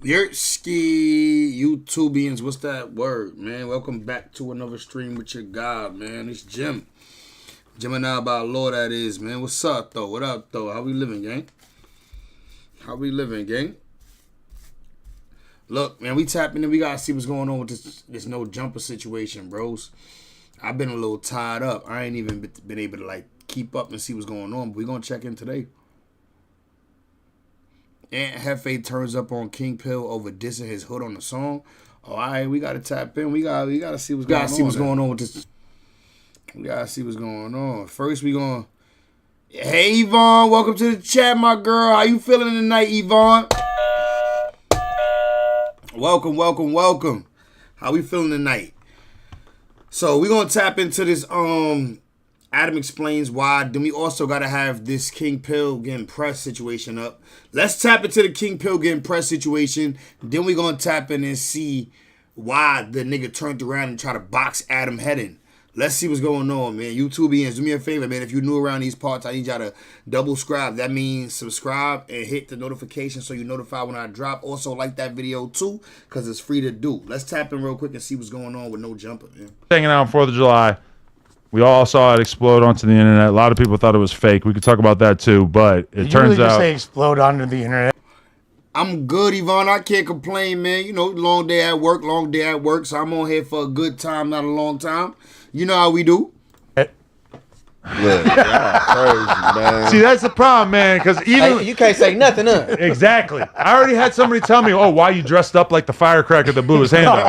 Yerski, YouTubians, what's that word, man? Welcome back to another stream with your God, man. It's Jim. Gemini by law, that is, man. What's up, though? What up, though? How we living, gang? How we living, gang? Look, man, we tapping in. We got to see what's going on with this no jumper situation, bros. I've been a little tied up. I ain't even been able to, like, keep up and see what's going on. But we going to check in today. And Hefe turns up on King Pill over dissing his hood on the song. Oh, all right, we got to tap in. We got to see what's going on. See what's going on with this. We got to see what's going on. First, we going to... Hey, Yvonne, welcome to the chat, my girl. How you feeling tonight, Yvonne? Welcome, welcome, welcome. How we feeling tonight? So, we're going to tap into this, Adam explains why. Then we also got to have this King Pill getting pressed situation up. Let's tap into the King Pill getting pressed situation. Then we're going to tap in and see why the nigga turned around and try to box Adam head in. Let's see what's going on, man. YouTubians, do me a favor, man. If you're new around these parts, I need y'all to double subscribe. That means subscribe and hit the notification so you're notified when I drop. Also, like that video, too, because it's free to do. Let's tap in real quick and see what's going on with no jumper, man. Hanging out on 4th of July. We all saw it explode onto the internet. A lot of people thought it was fake. We could talk about that, too, but it turns really out... just say explode onto the internet? I'm good, Yvonne. I can't complain, man. You know, long day at work, so I'm on here for a good time, not a long time. You know how we do. Look, crazy, man. See, that's the problem, man, because even... Hey, you can't say nothing, huh? Exactly. I already had somebody tell me, oh, why you dressed up like the firecracker that blew his hand up?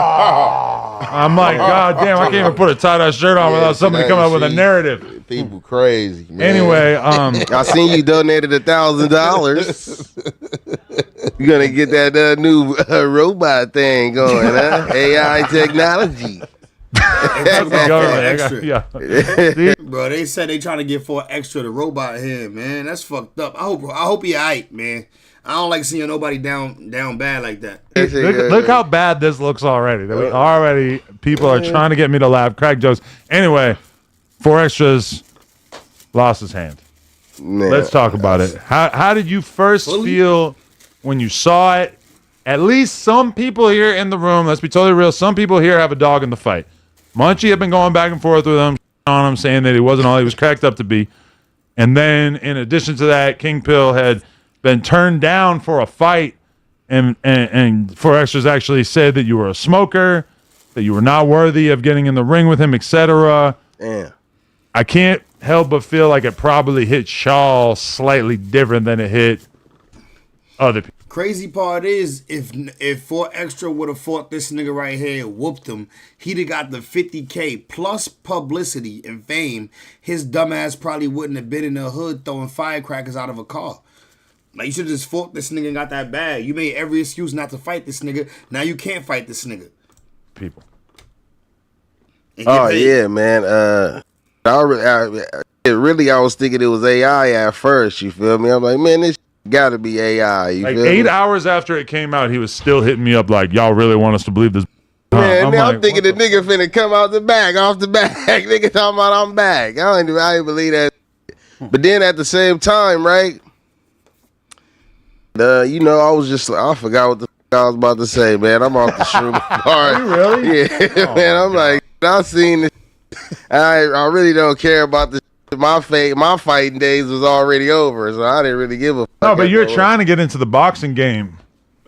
I'm like, God damn, I can't even put a tie-dye shirt on without somebody coming up with a narrative. People crazy, man. Anyway, I seen you donated $1,000. You're gonna get that new robot thing going, huh? AI technology. Bro, they said they trying to get for extra the robot here, man. That's fucked up. I hope he aight, man. I don't like seeing nobody down bad like that. Look how bad this looks already. People are trying to get me to laugh, crack jokes. Anyway, 4 Extras lost his hand. Man, let's talk about it. How did you first feel when you saw it? At least some people here in the room, let's be totally real, some people here have a dog in the fight. Munchie had been going back and forth with him, on him, saying that he wasn't all he was cracked up to be. And then, in addition to that, King Pill had been turned down for a fight, and 4 Extras actually said that you were a smoker, that you were not worthy of getting in the ring with him, etc. Yeah. I can't help but feel like it probably hit Shaw slightly different than it hit other people. Crazy part is, if 4 Extra would have fought this nigga right here and whooped him, he'd have got the 50K plus publicity and fame. His dumbass probably wouldn't have been in the hood throwing firecrackers out of a car. Like, you should have just fought this nigga and got that bag. You made every excuse not to fight this nigga. Now you can't fight this nigga. People. Oh, yeah, man. I was thinking it was AI at first, you feel me? I'm like, man, this gotta be AI. You like feel 8 me? hours after it came out, he was still hitting me up like, y'all really want us to believe this? Man, I'm thinking the nigga finna come out the back, off the back. Nigga talking about I'm back. I ain't believe that. But then at the same time, right? I forgot what the I was about to say, man. I'm off the shroom part. You really? Yeah, man. I'm like, I seen this. I really don't care about this. My fighting days was already over, so I didn't really give a fuck. No, but you're trying to get into the boxing game.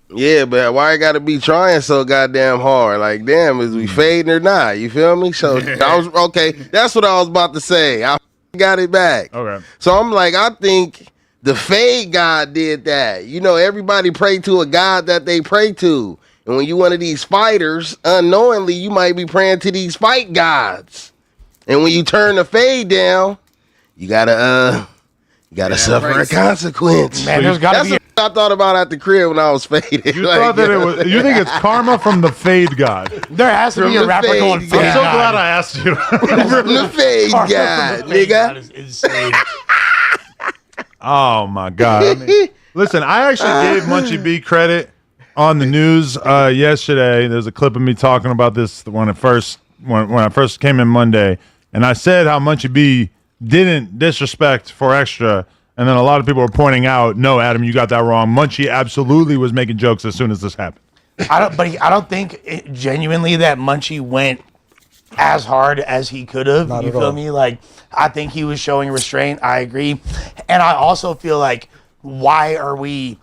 Yeah, but why I gotta be trying so goddamn hard? Like, damn, is we fading or not? You feel me? So I was okay. That's what I was about to say. I got it back. Okay. So I'm like, I think the fade god did that. You know, everybody pray to a god that they pray to, and when you one of these fighters, unknowingly, you might be praying to these fight gods. And when you turn the fade down, you gotta suffer a consequence. Man, there's gotta be. What I thought about at the crib when I was faded. You thought that it was. You think it's karma from the fade god? There has to be a rapper going fade. I'm so glad I asked you. From the fade god, nigga. That is insane. Oh my god! I mean, listen, I actually gave Munchie B credit on the news yesterday. There's a clip of me talking about this when I first came in Monday, and I said how Munchie B didn't disrespect 4 Extra And then a lot of people were pointing out, no, Adam, you got that wrong. Munchie absolutely was making jokes as soon as this happened. I don't think genuinely that Munchie went as hard as he could have. You feel me? Like, I think he was showing restraint. I agree. And I also feel like, why are we...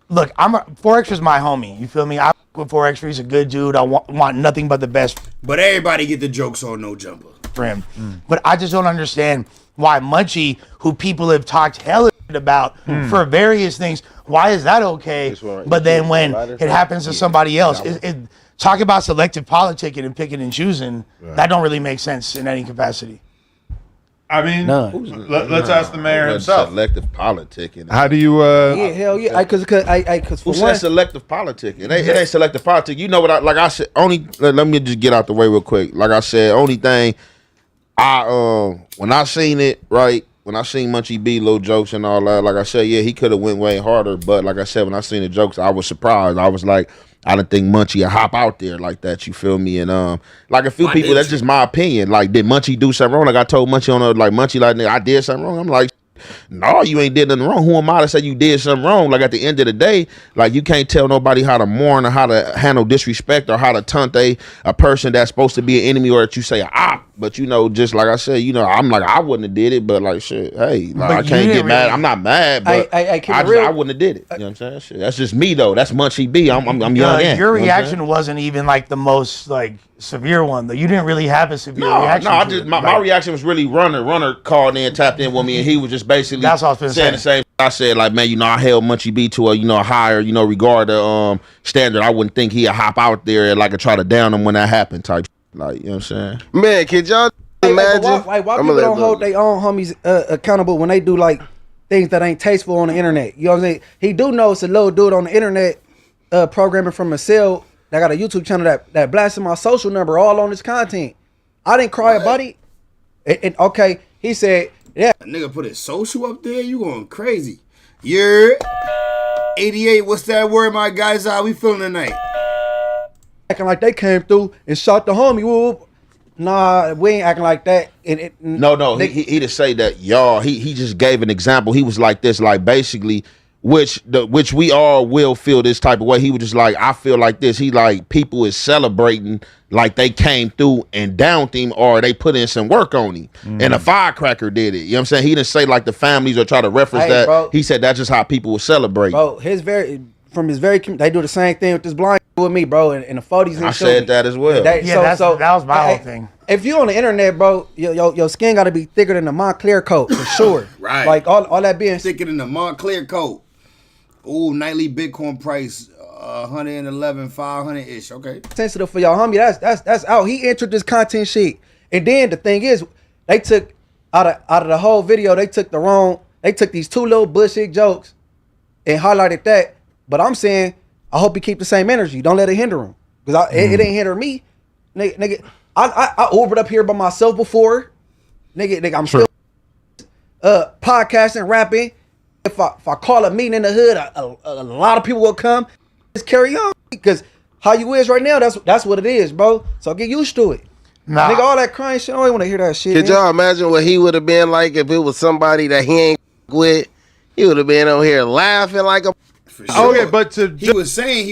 Look, 4Extra's my homie. You feel me? I with 4Extra. He's a good dude. I want nothing but the best. But everybody get the jokes on No Jumper. For him. But I just don't understand why Munchie, who people have talked hella about for various things, why is that okay? But then when it happens to somebody else, talk about selective politicking and picking and choosing, that don't really make sense in any capacity. I mean, let's ask the mayor himself. Selective politicking. How do you? Yeah, hell yeah. Cause Who said selective politicking? It ain't selective politicking. You know what? Like I said, let me just get out the way real quick. Like I said, only thing when I seen it, right. When I seen Munchie B little jokes and all that, like I said, yeah, he could have went way harder. But like I said, when I seen the jokes, I was surprised. I was like, I didn't think Munchie would hop out there like that. You feel me? And like a few people, that's just my opinion. Like, did Munchie do something wrong? Like I told Munchie Munchie, like, nigga, I did something wrong. I'm like, no, you ain't did nothing wrong. Who am I to say you did something wrong? Like, at the end of the day, like, you can't tell nobody how to mourn or how to handle disrespect or how to taunt a person that's supposed to be an enemy, or that you say but just like I said, I'm like, I wouldn't have did it, but like, shit, hey, like, I can't get mad. I'm not mad, but I wouldn't have did it. You know what I'm saying? Shit, that's just me though. That's Munchie B. I'm young. Your reaction wasn't even like the most like severe one though. You didn't really have a severe reaction. No, my reaction was really runner called in, tapped in with me, and he was just basically saying the same. I said, like, man, I held Munchie B to a higher regard standard. I wouldn't think he'd hop out there and like try to down him when that happened type. Like, you know what I'm saying? Man, could y'all imagine? Why people don't hold their own homies accountable when they do like things that ain't tasteful on the internet? You know what I'm saying? He do know it's a little dude on the internet programming from a cell that got a YouTube channel that blasted my social number all on his content. I didn't cry about it. Okay, he said, yeah. That nigga put his social up there? You going crazy. You're 88. What's that word, my guys? How we feeling tonight? Acting like they came through and shot the homie. Whoop. Nah, we ain't acting like that. No. He just say that, y'all. He just gave an example. He was like this, like basically, which we all will feel this type of way. He was just like, I feel like this. He like, people is celebrating like they came through and downed him, or they put in some work on him. And a firecracker did it. You know what I'm saying? He didn't say like the families or try to reference that. Bro, he said that's just how people will celebrate. Bro, they do the same thing with this blind with me, bro, in the 40s. I said that as well. That was my whole thing. If you on the internet, bro, your skin got to be thicker than the Montclair coat for sure. Right. Like all that being thicker than the Montclair coat. Ooh, nightly Bitcoin price 111, 500-ish. Okay. Sensitive for y'all, homie. That's out. He entered this content sheet, and then the thing is, they took out of the whole video, they took these two little bullshit jokes and highlighted that. But I'm saying, I hope he keep the same energy. Don't let it hinder him, because it ain't hinder me, nigga. I Ubered up here by myself before, nigga. I'm still podcasting, rapping. If I call a meeting in the hood, a lot of people will come. Just carry on, because how you is right now, that's what it is, bro. So get used to it. Nah. Nigga, all that crying shit, I don't want to hear that shit. Could y'all imagine what he would have been like if it was somebody that he ain't with? He would have been on here laughing like a. For sure. Okay, but he was saying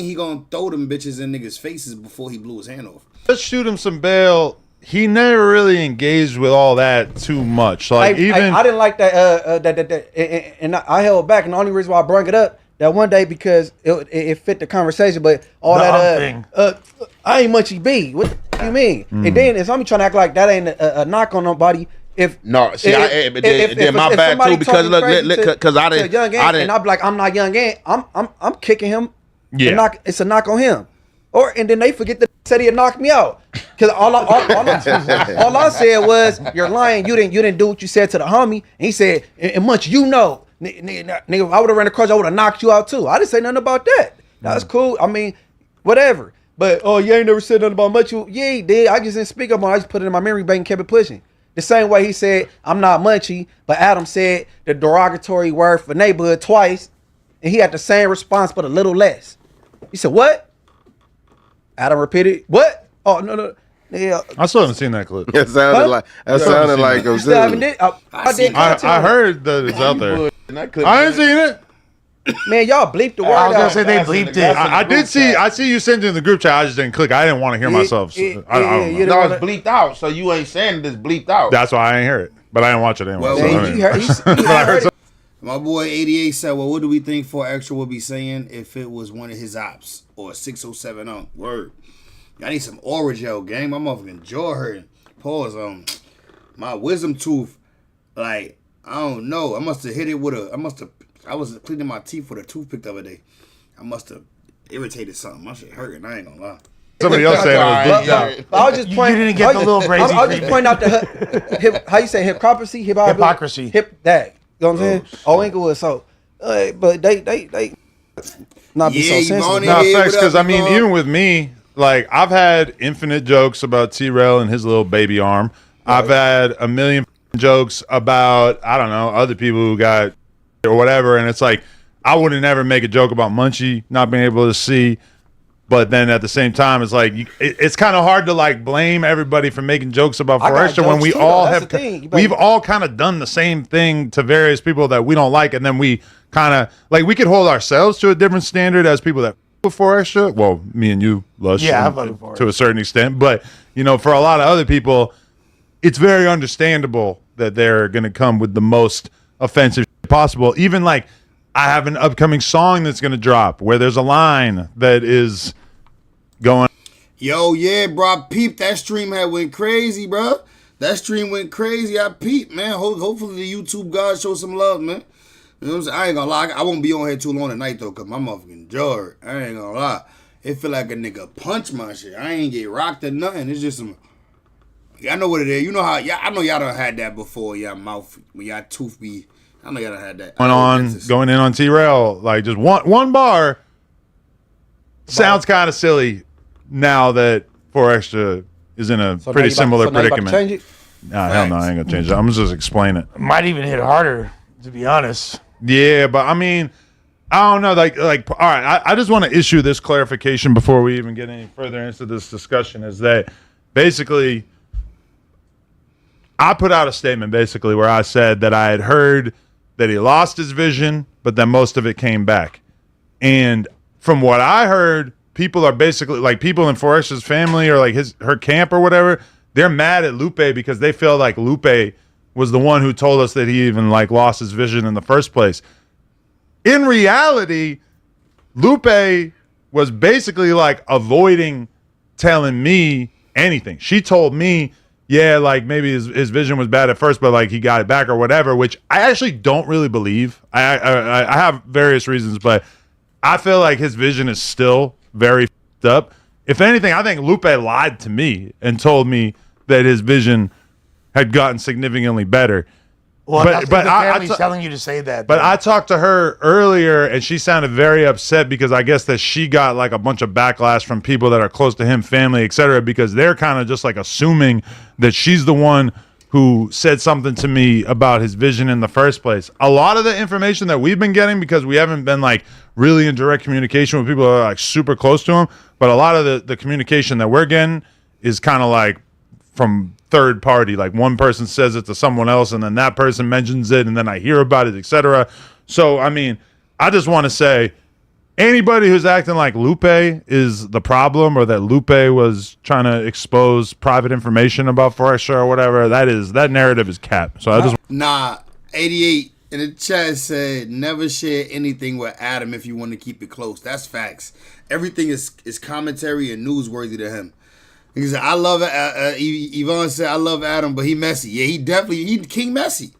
he gonna throw them bitches in niggas' faces before he blew his hand off. Let's shoot him some bail. He never really engaged with all that too much. Like I didn't like that. And I held back. And the only reason why I brought it up that one day because it fit the conversation. But all that I ain't Munchie B. What do you mean? And then if somebody trying to act like that ain't a knock on nobody. Then my bad too, because because I didn't, and I'm like, I'm not young and I'm kicking him. Yeah, it's a knock on him. And then they forget that said he'd knock me out, because all I said was, you're lying. You didn't do what you said to the homie. And he said, and Munch, nigga, I would have ran across. I would have knocked you out too. I didn't say nothing about that. That's cool. I mean, whatever. But you ain't never said nothing about Munch. Yeah, he did. I just didn't speak up on it. I just put it in my memory bank and kept it pushing. The same way he said, I'm not Munchie, but Adam said the derogatory word for neighborhood twice, and he had the same response, but a little less. He said, what? Adam repeated, what? Oh, no. Yeah. I still haven't seen that clip. That sounded like a You still haven't zoo. did? I did. I heard that it's out there. I ain't seen it. Man, y'all bleeped the word I was gonna out. say they bleeped it. I did see. I see you sent it in the group chat. I just didn't click. I didn't want to hear myself. So I don't know. No, it's bleeped out. So you ain't saying it's bleeped out. That's why I ain't hear it. But I didn't watch it anyway. Well, so, man, I mean- You heard it. My boy 88 said, well, what do we think 4 Extra would be saying if it was one of his ops or 6070? Word. I need some Oragel, gang. My motherfucking jaw hurting. Pause. My wisdom tooth, like, I don't know. I must have hit it with I was cleaning my teeth with a toothpick the other day. I must have irritated something. My shit hurting. I ain't gonna lie. Somebody else saying it was bleeped out. I was just pointing. didn't get the little brazy I was just pointing out the how you say hypocrisy. Hypocrisy. That. You know what I'm saying? Oh, Inglewood. So, but they not be so Yeah, sensitive. Yvonne, No, yeah, facts. what up, Because I mean, Yvonne? even with me, like I've had infinite jokes about T-Rail and his little baby arm. I've had a million jokes about I don't know other people who got or whatever, and it's like I wouldn't ever make a joke about Munchie not being able to see. But then at the same time, it's like it's kind of hard to like blame everybody for making jokes about I got Forrester when jokes we too, all though. That's have the thing. You we've better- all kind of done the same thing to various people that we don't like, and then we kind of like we could hold ourselves to a different standard as people that with Forrester. Well, me and you, Lush, Yeah, I and- voted for it. to a certain extent, but you know, for a lot of other people, it's very understandable that they're going to come with the most offensive shit possible. Even like I have an upcoming song that's going to drop where there's a line that is going. Yo, yeah, bro, I peeped. That stream went crazy, bro. That stream went crazy. I peeped, man. Hopefully the YouTube gods show some love, man. You know what I'm saying? I ain't gonna lie. I won't be on here too long tonight, though, because my motherfucking jaw hurt. I ain't gonna lie. It feel like a nigga punch my shit. I ain't get rocked or nothing. It's just some... Y'all know what it is. You know how... I know y'all done had that before. Y'all mouth... When y'all tooth be... I know y'all done had that. Going in on T-Rail, like just one bar sounds kind of silly now that 4 Extra is in a So now pretty you about- similar so now you about to predicament. change it? Nah, hell no, I ain't gonna change it. I'm just explain it. Might even hit harder, to be honest. Yeah, but I mean, I don't know. Like, all right. I just want to issue this clarification before we even get any further into this discussion. Is that basically, I put out a statement basically where I said that I had heard that he lost his vision, but then most of it came back. And from what I heard, people are basically like people in Forrester's family or like her camp or whatever. They're mad at Lupe because they feel like Lupe was the one who told us that he even like lost his vision in the first place. In reality, Lupe was basically like avoiding telling me anything. She told me, yeah, like maybe his vision was bad at first, but like he got it back or whatever, which I actually don't really believe. I have various reasons, but I feel like his vision is still very f***ed up. If anything, I think Lupe lied to me and told me that his vision had gotten significantly better. Well, But- I think but the I family's telling you to say that. But though. I talked to her earlier, and she sounded very upset because I guess that she got like a bunch of backlash from people that are close to him, family, etc., because they're kind of just like assuming that she's the one who said something to me about his vision in the first place. A lot of the information that we've been getting, because we haven't been like really in direct communication with people that are like super close to him, but a lot of the communication that we're getting is kind of like from third party, like one person says it to someone else and then that person mentions it and then I hear about it, etc. So I mean, I just want to say anybody who's acting like Lupe is the problem or that Lupe was trying to expose private information about Forrester or whatever, that narrative is cap. So I just 88 in the chat said never share anything with Adam if you want to keep it close. That's facts. Everything is commentary and newsworthy to him. He said, I love Yvonne said, I love Adam, but he messy. Yeah, he King Messy.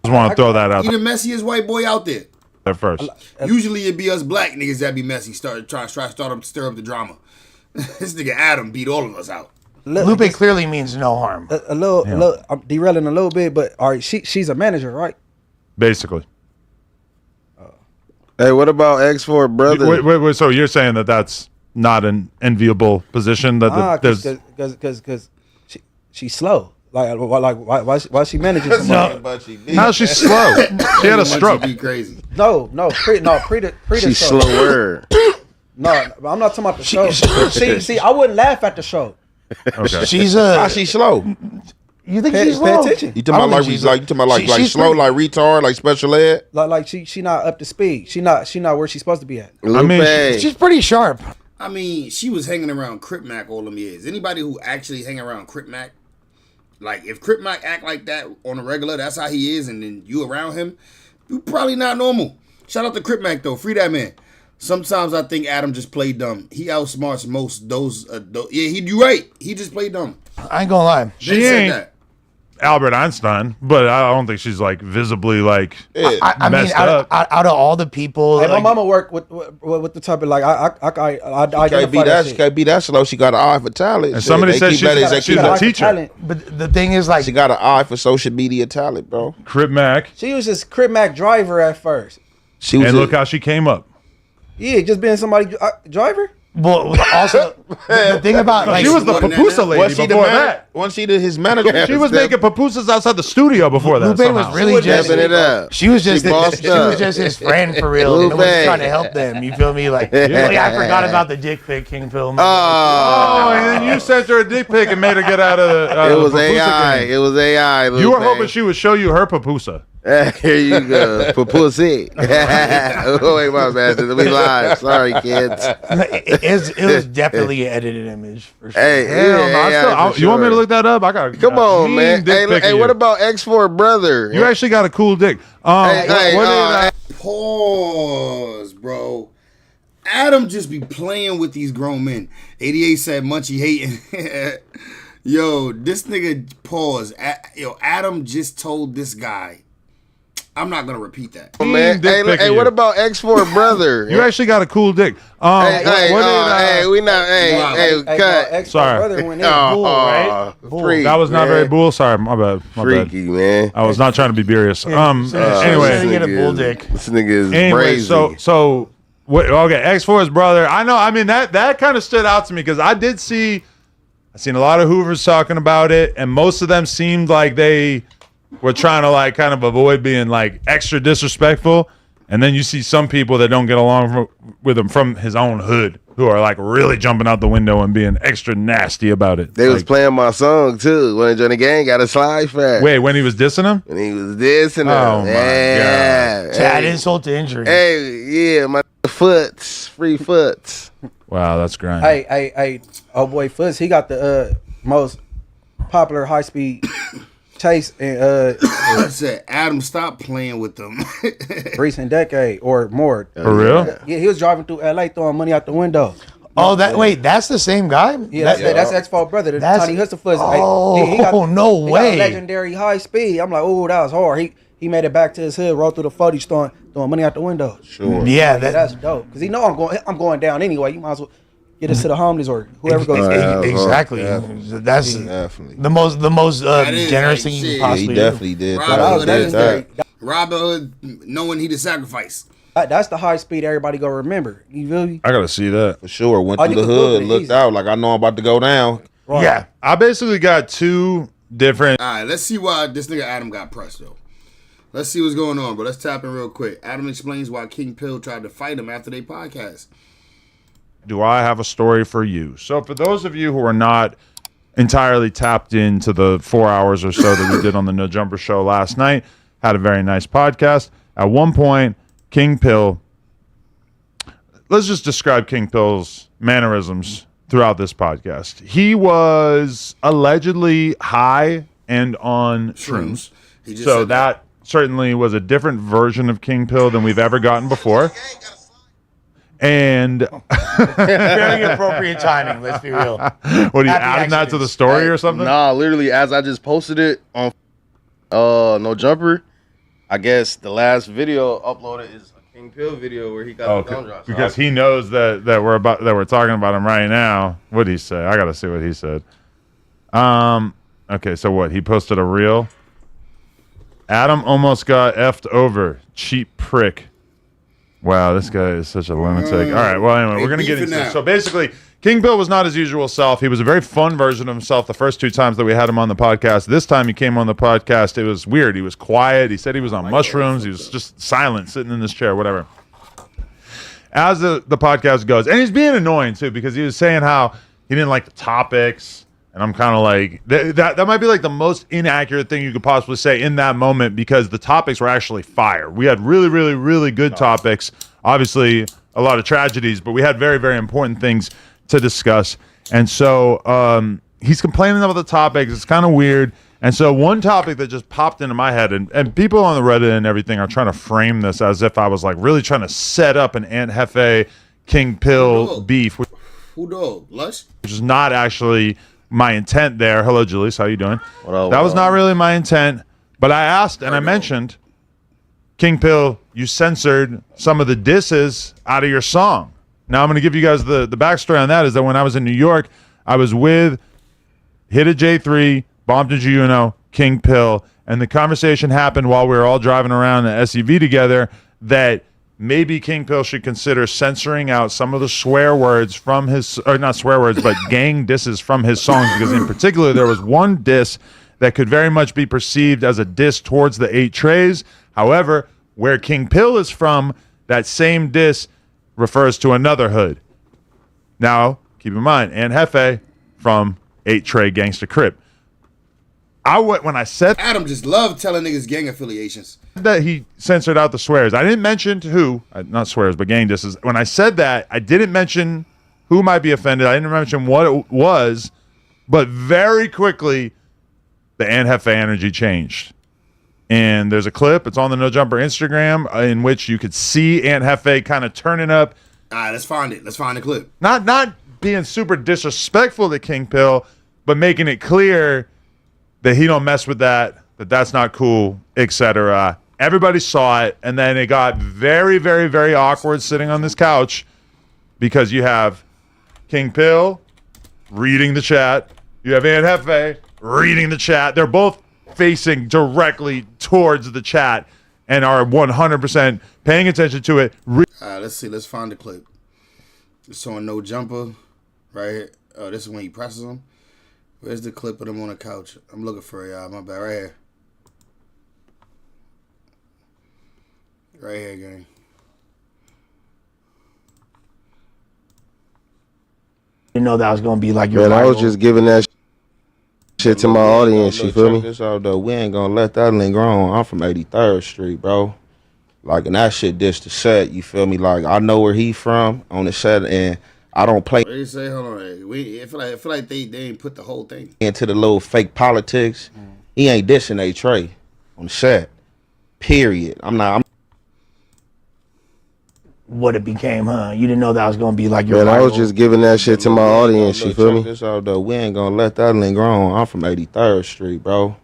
want to throw that out He the messiest white boy out there. there first. Usually it be us black niggas that be messy, stir up the drama. This nigga Adam beat all of us out. Lupe clearly means no harm. A little. I'm derailing a little bit, but all right, she's a manager, right? Basically. Hey, what about X4 brother? Wait, so you're saying that that's not an enviable position? That there's Because she's slow. Why she manages somebody? But she did. how's she slow? She had a stroke. Be crazy. No, pre the She's show. slower. No, I'm not talking about the show. See, I wouldn't laugh at the show. Okay. She's Why she slow? You think Pay she's slow? attention. You talking about she's slow, pretty- like retard, like special ed? Like she not up to speed. She not where she's supposed to be at. I mean, She's pretty sharp. I mean, she was hanging around Crip Mac all them years. Anybody who actually hang around Crip Mac, like if Crip Mac act like that on a regular, that's how he is, and then you around him, you probably not normal. Shout out to Crip Mac though, free that man. Sometimes I think Adam just played dumb. He outsmarts most those. You right. He just played dumb. I ain't gonna lie. she ain't Albert Einstein, but I don't think she's like visibly like I mean, messed out up. of all the people, Hey, my like, mama work with the type of like I Can't be that. She can't be that slow. She got an eye for talent. And Shit, somebody they said keep she's letting- got- they she's keep a letting- teacher. but the thing is, like, She got an eye for social media talent, bro. Crip Mac, She was just Crip Mac driver at first. She was and look how she came up. Yeah, just being somebody driver. well, also the thing about like She was the Wasn't that pupusa now? lady Was she the before man- that. Wasn't she his manager? She was making pupusas outside the studio before that. Lupe was somehow. really just Stepping it up. She was just bossed she was up. just his friend for real. Lupe. And was trying to help them. You feel me? Like, I forgot about the dick pic King Phil. Oh, and then you sent her a dick pic and made her get out of the. It was the pupusa AI. game. It was AI. You were hoping she would show you her papusa. Here you go. Pussy. Oh, wait, my bad. We live. Sorry, kids. It was definitely an edited image for sure. Hey, Hell no, yeah, I still, you want me to look that up? I got. Come on, man. Dick pic Hey, of what you. about X4 brother? You actually got a cool dick. Hey, what did Pause, bro. Adam just be playing with these grown men. 88 said Munchie hating. Yo, this nigga pause. Yo, Adam just told this guy. I'm not gonna repeat that. Man. dick Hey, pic hey, of what you. about X4 brother? You actually got a cool dick. Hey, we not. Hey, cut. Sorry. Brother went in bull, right? Freak, that was not man. very bull. Sorry, my bad. My bad. Freaky, man. I was not trying to be serious. Trying Anyway, to get a bull is- dick. This nigga is anyway, brazy. so what? Okay, X4's brother. I know. I mean that kind of stood out to me because I seen a lot of Hoovers talking about it, and most of them seemed like they were trying to like kind of avoid being like extra disrespectful. And then you see some people that don't get along with him from his own hood who are like really jumping out the window and being extra nasty about it. They was Like, playing my song too. When Johnny Gang got a slide fat. wait, when he was dissing him? When he was dissing him. Oh, my yeah. To add insult to injury. Hey, yeah, my foots. Free foots. Wow, that's grind. Hey, oh boy, Fuzz, he got the most popular high speed chase in I said, Adam, stop playing with them. recent decade or more. For real? Yeah, he was driving through LA throwing money out the window. Oh, that's the same guy? Yeah, that's X4 brother, the That's- Tiny Hustle Fuzz. Oh, he got, no he way. got legendary high speed. I'm like, oh, that was hard. He made it back to his hood, rolled through the 40s, throwing money out the window. Sure. Yeah, That's dope. Because he know I'm going down anyway. You might as well get us to the homeless or whoever goes. exactly. That's Definitely. the most is generous like thing you shit. can Yeah, he possibly definitely did. Rob that. Hood, He that did is that. Robin Hood knowing he the sacrifice. That's the high speed everybody gonna remember. You feel me? I gotta see that. For sure. Went Oh, through you the can Google hood, it looked easy. out like I know I'm about to go down. Right. Yeah. I basically got two different. All right, let's see why this nigga Adam got pressed though. Let's see what's going on, but let's tap in real quick. Adam explains why King Pill tried to fight him after they podcast. Do I have a story for you? So, for those of you who are not entirely tapped into the 4 hours or so that we did on the No Jumper show last night, had a very nice podcast. At one point, King Pill. Let's just describe King Pill's mannerisms throughout this podcast. He was allegedly high and on shrooms. He just So said that certainly was a different version of King Pill than we've ever gotten before. And Very appropriate timing, let's be real. what are you Happy adding that to the accidents. story or something? Nah, literally, as I just posted it on No Jumper, I guess the last video uploaded is a King Pill video where he got the gun drop. So because he knows that we're talking about him right now. What'd he say? I gotta see what he said. Okay, so what? He posted a reel. Adam almost got effed over. Cheap prick. Wow, this guy is such a lunatic. All right, well, anyway, They we're going to get beefing into this. now. So basically, King Bill was not his usual self. He was a very fun version of himself the first two times that we had him on the podcast. This time he came on the podcast, it was weird. He was quiet. He said he was on mushrooms. He was just silent, sitting in this chair, whatever. As the podcast goes, and he's being annoying, too, because he was saying how he didn't like the topics. And I'm kind of like, that might be like the most inaccurate thing you could possibly say in that moment, because the topics were actually fire. We had really, really, really good topics. Obviously, a lot of tragedies, but we had very, very important things to discuss. And so he's complaining about the topics. It's kind of weird. And so one topic that just popped into my head, and people on the Reddit and everything are trying to frame this as if I was like really trying to set up an Aunt Hefe King Pill beef. Who dog? Lush? Which is not actually my intent there. Hello, Julius. How you doing? What that was not really my intent. But I asked and I mentioned, King Pill, you censored some of the disses out of your song. Now I'm going to give you guys the backstory on that. Is that when I was in New York, I was with Hit a J3, Bombed a Juno, King Pill, and the conversation happened while we were all driving around in an SUV together that maybe King Pill should consider censoring out some of the swear words from his, or not swear words, but gang disses from his songs, because in particular there was one diss that could very much be perceived as a diss towards the 8 Trays. However, where King Pill is from, that same diss refers to another hood. Now, keep in mind, Aunt Hefe from 8 Tray Gangsta Crip. When I said Adam just loved telling niggas gang affiliations. That he censored out the swears. I didn't mention who, not swears, but gang disses. When I said that, I didn't mention who might be offended. I didn't mention what it was, but very quickly, the Aunt Hefe energy changed. And there's a clip, it's on the No Jumper Instagram, in which you could see Aunt Hefe kind of turning up. All right, let's find it. Let's find the clip. Not being super disrespectful to King Pill, but making it clear that he don't mess with that's not cool, etc. Everybody saw it, and then it got very, very, very awkward sitting on this couch, because you have King Pill reading the chat, you have Aunt Hefe reading the chat. They're both facing directly towards the chat and are 100% paying attention to it. Let's see. Let's find the clip. It's on No Jumper, right here. Oh, this is when he presses him. Where's the clip of them on the couch? I'm looking for it, y'all. My bad. Right here. Right here, gang. You know that was going to be like your Man, I was just giving that shit to my audience, you feel me? This out though, we ain't gonna let that linger on. I'm from 83rd Street, bro. Like, and that shit dish the set, you feel me? Like, I know where he from on the set, and I don't play. What do you say? Hold on. I feel like they ain't put the whole thing into the little fake politics. He ain't dissing A Trey on the set. Period. What it became, huh? You didn't know that was going to be like your Man, rival. I was just giving that shit to my audience, you feel me? This out though, we ain't gonna let that linger on. I'm from 83rd Street, bro.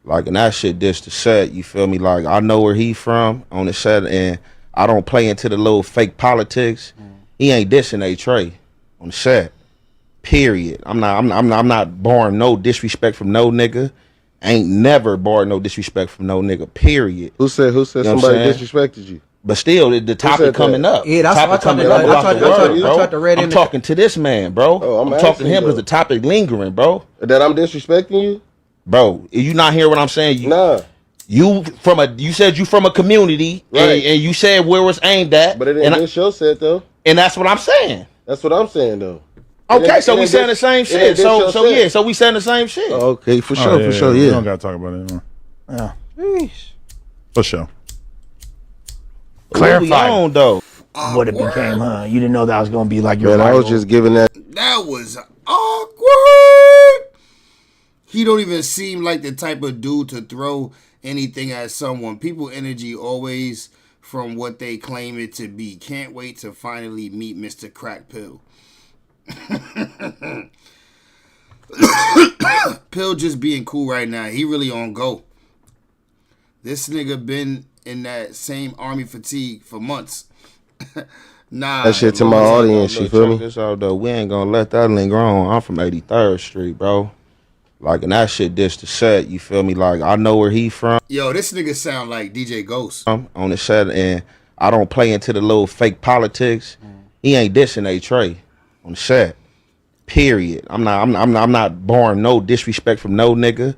Like, and that shit dish the set, you feel me? Like, I know where he from on the set, and I don't play into the little fake politics. He ain't dissing A Trey on the set. Period. I'm not barring no disrespect from no nigga. Ain't never barred no disrespect from no nigga. Period. Who said somebody disrespected you? But still, the topic coming up. Yeah, that's what I'm talking to this man, bro. Oh, I'm talking to him because the topic lingering, bro. That I'm disrespecting you? Bro, you not hear what I'm saying? Nah. You said you from a community, right, and you said where it was aimed at. But it ain't this show said though. And that's what I'm saying. That's what I'm saying though. Okay, so we saying the same shit. So we saying the same shit. Oh, okay, for sure. We don't gotta talk about it anymore. Yeah. For sure. Clarify on, though. What it became, huh? You didn't know that was going to be like your Man, rival. I was just giving that. That was awkward. He don't even seem like the type of dude to throw anything at someone. People energy always from what they claim it to be. Can't wait to finally meet Mr. Crack Pill. Pill just being cool right now. He really on go. This nigga been in that same army fatigue for months. Nah. That shit to my audience, you feel me? This out though, we ain't gonna let that linger on. I'm from 83rd Street, bro. Like, and that shit dish the set, you feel me? Like, I know where he from. Yo, this nigga sound like DJ Ghost. On the set, and I don't play into the little fake politics. He ain't dissing A Trey on the set. Period. I'm not barring no disrespect from no nigga.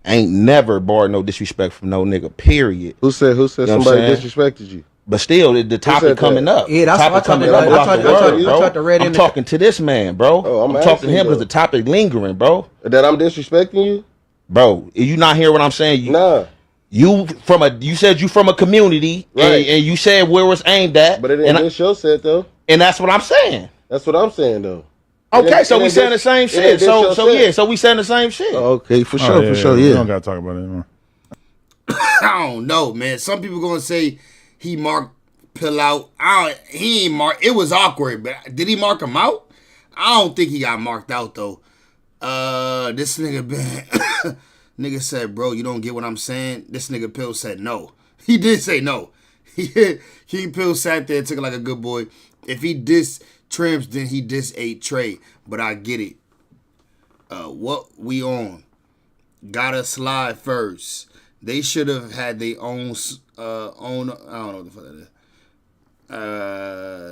Ain't never barred no disrespect from no nigga. Period. Who said somebody disrespected you? But still, the topic coming up. Yeah, that's what I tried to read in. I'm talking to this man, bro. Oh, I'm talking to him because the topic lingering, bro. That I'm disrespecting you? Bro, you not hear what I'm saying? Nah. You said you from a community, right. and you said where it's aimed at. But it ain't this show said though. And that's what I'm saying. That's what I'm saying though. Okay, so we saying the same shit. So we saying the same shit. Okay, for sure, yeah. We don't gotta talk about it anymore. I don't know, man. Some people gonna say he marked Pill out. He ain't marked. It was awkward, but did he mark him out? I don't think he got marked out though. This nigga been nigga said, bro, you don't get what I'm saying. This nigga Pill said no. He did say no. King Pill sat there and took it like a good boy. If he diss Trimps, then he diss 8 Trey. But I get it. What we on? Gotta slide first. They should have had their own I don't know what the fuck that is.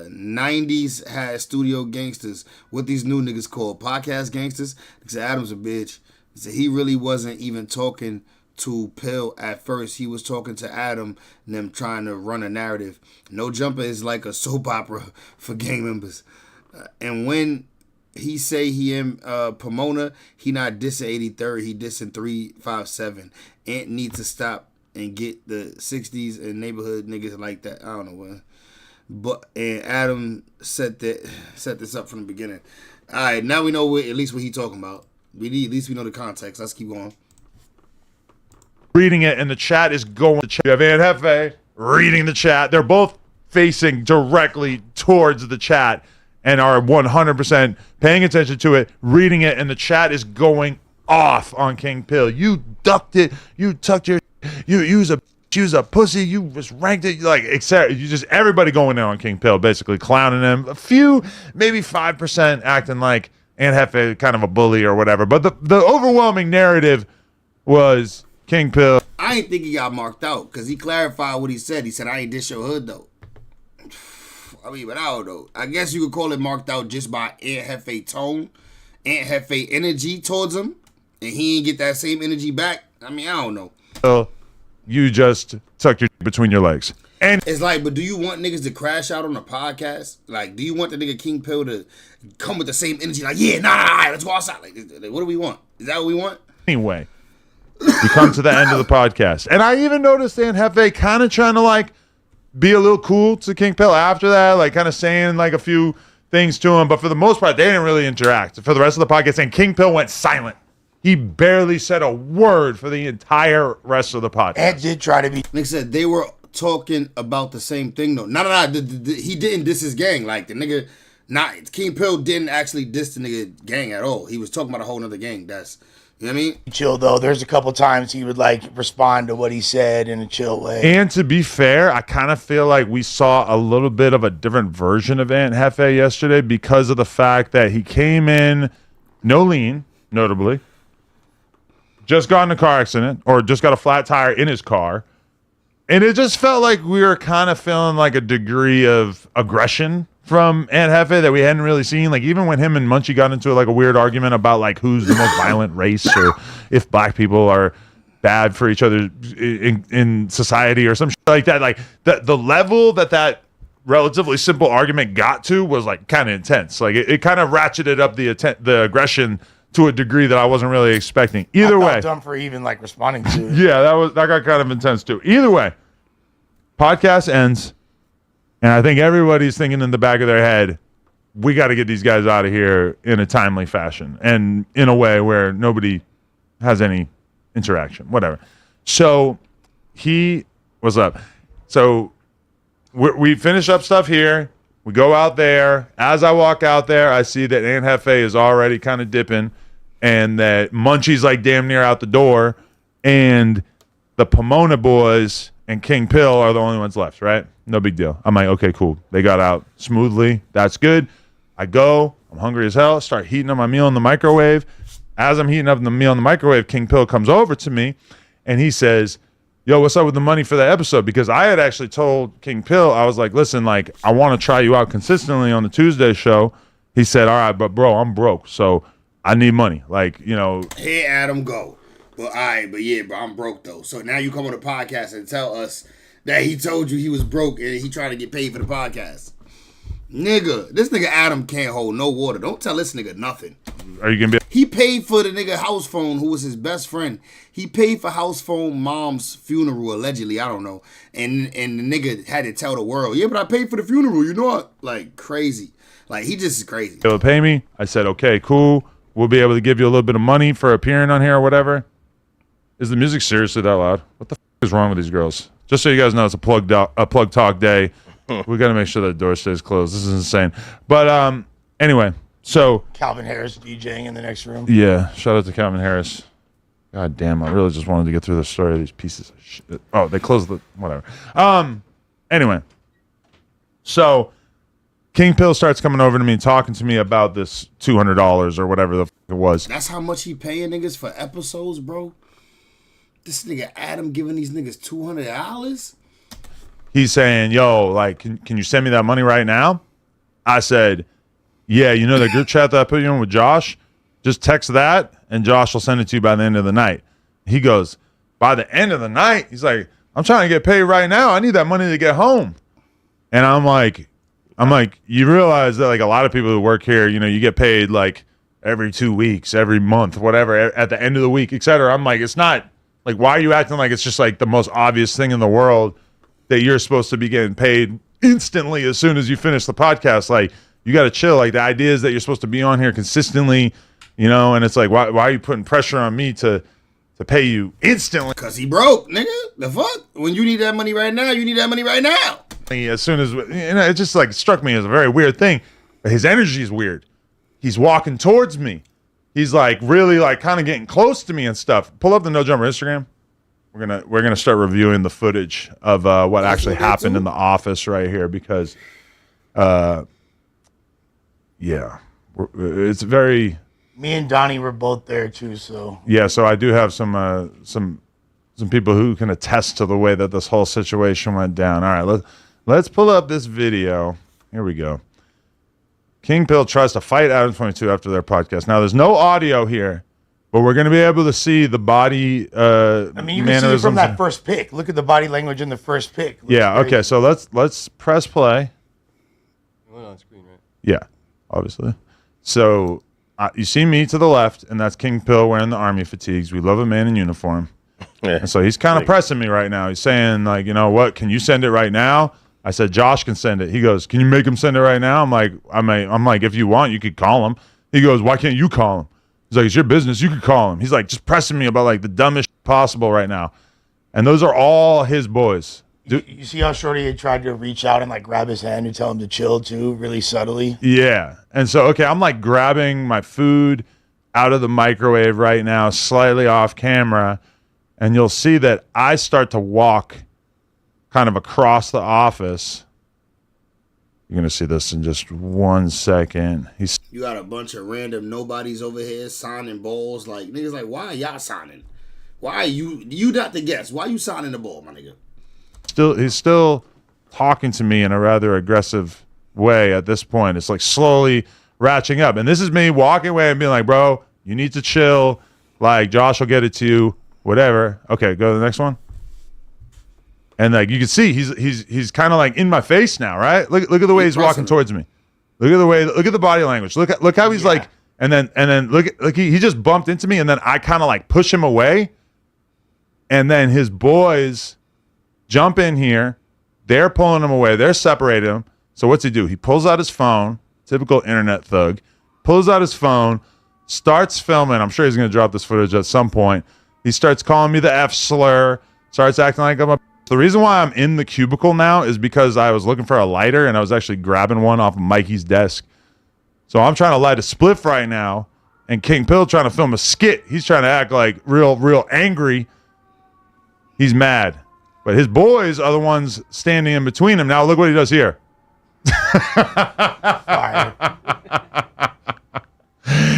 90s had studio gangsters. What these new niggas called podcast gangsters. He said Adam's a bitch. He said he really wasn't even talking to Pill at first. He was talking to Adam and them trying to run a narrative. No Jumper is like a soap opera for gang members. And when he say he in Pomona, he not dissing 83rd, he dissing 357. Ant needs to stop and get the 60s and neighborhood niggas like that. I don't know what. But and Adam set this up from the beginning. All right, now we know at least what he talking about. At least we know the context. Let's keep going. Reading it, and the chat is going. You have Aunt Hefe reading the chat. They're both facing directly towards the chat and are 100% paying attention to it, reading it, and the chat is going off on King Pill. You ducked it. You tucked your. You use a pussy. You just ranked it like etc. You just everybody going there on King Pill, basically clowning him. A few, maybe 5% acting like Aunt Hefe kind of a bully or whatever. But the overwhelming narrative was King Pill. I ain't think he got marked out because he clarified what he said. He said, I ain't dish your hood, though. I mean, but I don't know. I guess you could call it marked out just by Aunt Hefe tone, Aunt Hefe energy towards him, and he ain't get that same energy back. I mean, I don't know. You just tucked your between your legs. And it's like, but do you want niggas to crash out on a podcast? Like, do you want the nigga King Pill to come with the same energy? Like, yeah, nah, let's go outside. Like, what do we want? Is that what we want? Anyway, we come to the end of the podcast. And I even noticed Aunt Hefe kind of trying to, like, be a little cool to King Pill after that, like, kind of saying, like, a few things to him. But for the most part, they didn't really interact. For the rest of the podcast, and King Pill went silent. He barely said a word for the entire rest of the podcast. Ed did try to be. Like I said, they were talking about the same thing, though. He didn't diss his gang. Like, the nigga, King Pill didn't actually diss the nigga gang at all. He was talking about a whole nother gang. That's, you know what I mean? Chill, though. There's a couple times he would, like, respond to what he said in a chill way. And to be fair, I kind of feel like we saw a little bit of a different version of Aunt Hefe yesterday because of the fact that he came in, no lean, notably, just got in a car accident or just got a flat tire in his car. And it just felt like we were kind of feeling like a degree of aggression from Aunt Hefe that we hadn't really seen. Like even when him and Munchie got into like a weird argument about like who's the most violent race or if black people are bad for each other in society or some shit like that. Like the level that relatively simple argument got to was like kind of intense. Like it kind of ratcheted up the aggression to a degree that I wasn't really expecting. Either way, dumb for even like responding to it. Yeah, that got kind of intense too. Either way, podcast ends, and I think everybody's thinking in the back of their head, we got to get these guys out of here in a timely fashion and in a way where nobody has any interaction, whatever. So what's up? So we finish up stuff here. We go out there. As I walk out there, I see that Aunt Hefe is already kind of dipping and that Munchie's like damn near out the door and the Pomona boys and King Pill are the only ones left, right? No big deal. I'm like, okay, cool. They got out smoothly. That's good. I go. I'm hungry as hell. Start heating up my meal in the microwave. As I'm heating up the meal in the microwave, King Pill comes over to me and he says, yo, what's up with the money for that episode? Because I had actually told King Pill, I was like, listen, like, I want to try you out consistently on the Tuesday show. He said, all right, but bro, I'm broke, so I need money. Like, you know. Hey, Adam, go. But all right, but yeah, bro, I'm broke, though. So now you come on the podcast and tell us that he told you he was broke and he tried to get paid for the podcast. Nigga, this nigga Adam can't hold no water. Don't tell this nigga nothing. Are you gonna be? He paid for the nigga house phone, who was his best friend. He paid for house phone mom's funeral, allegedly. I don't know. And the nigga had to tell the world, yeah, but I paid for the funeral. You know what? Like, crazy. Like, he just is crazy. Able to pay me? I said, okay, cool. We'll be able to give you a little bit of money for appearing on here or whatever. Is the music seriously that loud? What the f is wrong with these girls? Just so you guys know, it's a plug talk day. We got to make sure that door stays closed. This is insane. But anyway, so Calvin Harris DJing in the next room. Yeah, shout out to Calvin Harris. God damn, I really just wanted to get through the story of these pieces of shit. Oh, they closed the whatever. Anyway, so King Pill starts coming over to me, talking to me about this $200 or whatever the f it was. That's how much he paying niggas for episodes, bro. This nigga Adam giving these niggas $200. He's saying, yo, like, can you send me that money right now? I said, yeah, you know the group chat that I put you in with Josh? Just text that, and Josh will send it to you by the end of the night. He goes, by the end of the night? He's like, I'm trying to get paid right now. I need that money to get home. And I'm like, you realize that, like, a lot of people who work here, you know, you get paid, like, every 2 weeks, every month, whatever, at the end of the week, etc. I'm like, it's not, like, why are you acting like it's just, like, the most obvious thing in the world that you're supposed to be getting paid instantly as soon as you finish the podcast? Like, you got to chill. Like, the idea is that you're supposed to be on here consistently, you know, and it's like, why are you putting pressure on me to pay you instantly? Because he broke, nigga. The fuck? When you need that money right now, you need that money right now. As soon as, you know, it just, like, struck me as a very weird thing. But his energy is weird. He's walking towards me. He's, like, really, like, kind of getting close to me and stuff. Pull up the No Jumper Instagram. We're gonna start reviewing the footage of what actually happened in the office right here because, yeah, it's very. Me and Donnie were both there too, so. Yeah, so I do have some people who can attest to the way that this whole situation went down. All right, let's pull up this video. Here we go. King Pill tries to fight Adam 22 after their podcast. Now, there's no audio here. But we're going to be able to see the body I mean, you can see it from that first pick. Look at the body language in the first pick. Yeah, okay, so let's press play. It went on screen, right? Yeah, obviously. So you see me to the left, and that's King Pill wearing the army fatigues. We love a man in uniform. Yeah. And so he's kind of pressing me right now. He's saying, like, you know what, can you send it right now? I said, Josh can send it. He goes, can you make him send it right now? I'm like, if you want, you could call him. He goes, why can't you call him? He's like, it's your business. You could call him. He's like, just pressing me about, like, the dumbest shit possible right now. And those are all his boys. You see how Shorty had tried to reach out and, like, grab his hand and tell him to chill, too, really subtly? Yeah. And so, okay, I'm, like, grabbing my food out of the microwave right now, slightly off camera. And you'll see that I start to walk kind of across the office. You're going to see this in just 1 second. You got a bunch of random nobodies over here signing balls. Like, niggas like, why are y'all signing? Why are you not the guest? Why are you signing the ball, my nigga? He's still talking to me in a rather aggressive way at this point. It's like slowly ratcheting up. And this is me walking away and being like, bro, you need to chill. Like, Josh will get it to you. Whatever. Okay, go to the next one. And, like, you can see he's kind of, like, in my face now, right? Look at the way he's walking towards me. Look at the body language. Look how he's like, and then look he just bumped into me, and then I kind of, like, push him away, and then his boys jump in here. They're pulling him away. They're separating him. So what's he do? He pulls out his phone, typical internet thug, pulls out his phone, starts filming. I'm sure he's going to drop this footage at some point. He starts calling me the F slur, starts acting like I'm a... The reason why I'm in the cubicle now is because I was looking for a lighter, and I was actually grabbing one off of Mikey's desk. So I'm trying to light a spliff right now, and King Pill trying to film a skit. He's trying to act like real angry. He's mad. But his boys are the ones standing in between him. Now look what he does here.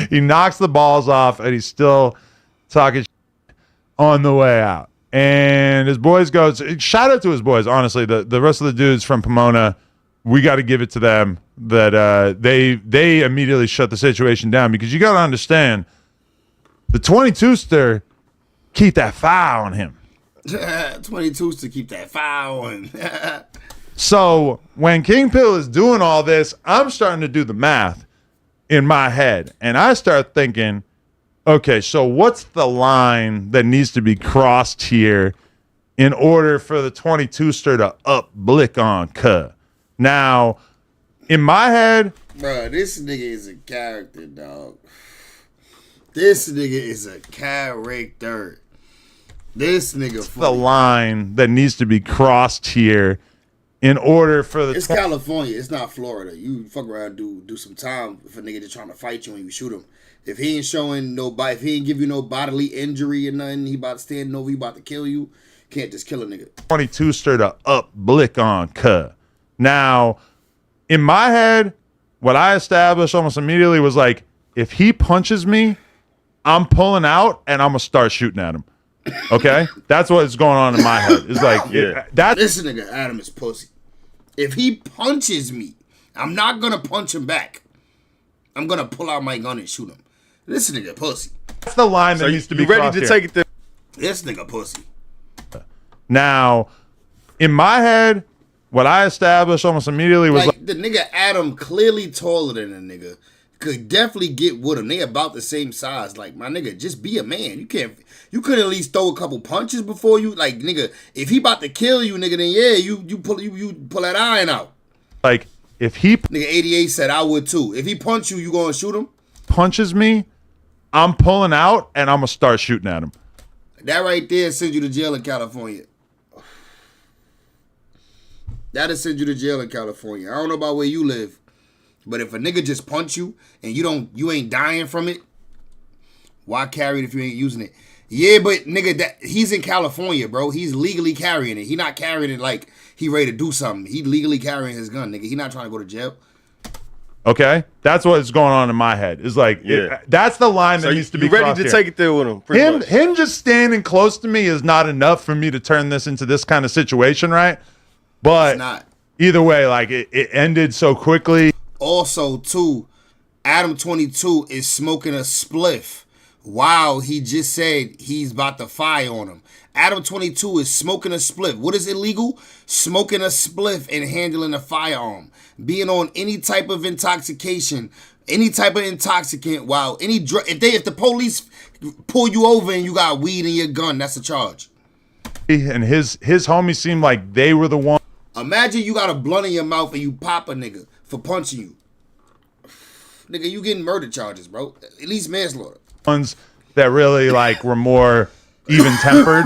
He knocks the balls off, and he's still talking on the way out. And his boys go, shout out to his boys, honestly. The rest of the dudes from Pomona, we got to give it to them that they immediately shut the situation down, because you got to understand, the 22ster keep that fire on him. 22s to keep that fire on. So when King Pill is doing all this, I'm starting to do the math in my head. And I start thinking, okay, so what's the line that needs to be crossed here in order for the 22-ster to up blick on cuh? Now, in my head... Bro, this nigga is a character, dog. This nigga is a character. This nigga... The line that needs to be crossed here in order for the... It's California. It's not Florida. You fuck around, do some time if a nigga just trying to fight you and you shoot him. If he ain't showing if he ain't give you no bodily injury or nothing, he about to stand over, he about to kill you. Can't just kill a nigga. 22-ster to up blick on cuh. Now, in my head, what I established almost immediately was like, if he punches me, I'm pulling out and I'm gonna start shooting at him. Okay, that's what's going on in my head. It's like, this nigga Adam is pussy. If he punches me, I'm not gonna punch him back. I'm gonna pull out my gun and shoot him. This nigga pussy. That's the line that needs to be ready to take it there. This nigga pussy. Now, in my head, what I established almost immediately was like the nigga Adam, clearly taller than a nigga, could definitely get with him. They about the same size. Like, my nigga, just be a man. You could at least throw a couple punches before you. Like, nigga, if he about to kill you, nigga, then yeah, you pull that iron out. Like, if he nigga 88 said I would too. If he punch you, you gonna shoot him? Punches me, I'm pulling out and I'm gonna start shooting at him. That right there sends you to jail in California. That'll send you to jail in California. I don't know about where you live, but if a nigga just punch you and you ain't dying from it, why carry it if you ain't using it? Yeah, but nigga, he's in California, bro. He's legally carrying it. He not carrying it like he ready to do something. He legally carrying his gun, nigga. He not trying to go to jail. Okay, that's what's going on in my head. It's like, that's the line that needs to be ready to take it there with him. Him just standing close to me is not enough for me to turn this into this kind of situation, right? But it's not. Either way, like it ended so quickly. Also, too, Adam 22 is smoking a spliff while he just said he's about to fire on him. Adam 22 is smoking a spliff. What is illegal? Smoking a spliff and handling a firearm. Being on any type of intoxication, any type of intoxicant while any drug. If the police pull you over and you got weed in your gun, that's a charge. And his homies seemed like they were the one. Imagine you got a blunt in your mouth and you pop a nigga for punching you. Nigga, you getting murder charges, bro. At least manslaughter. Ones that really like were more even tempered.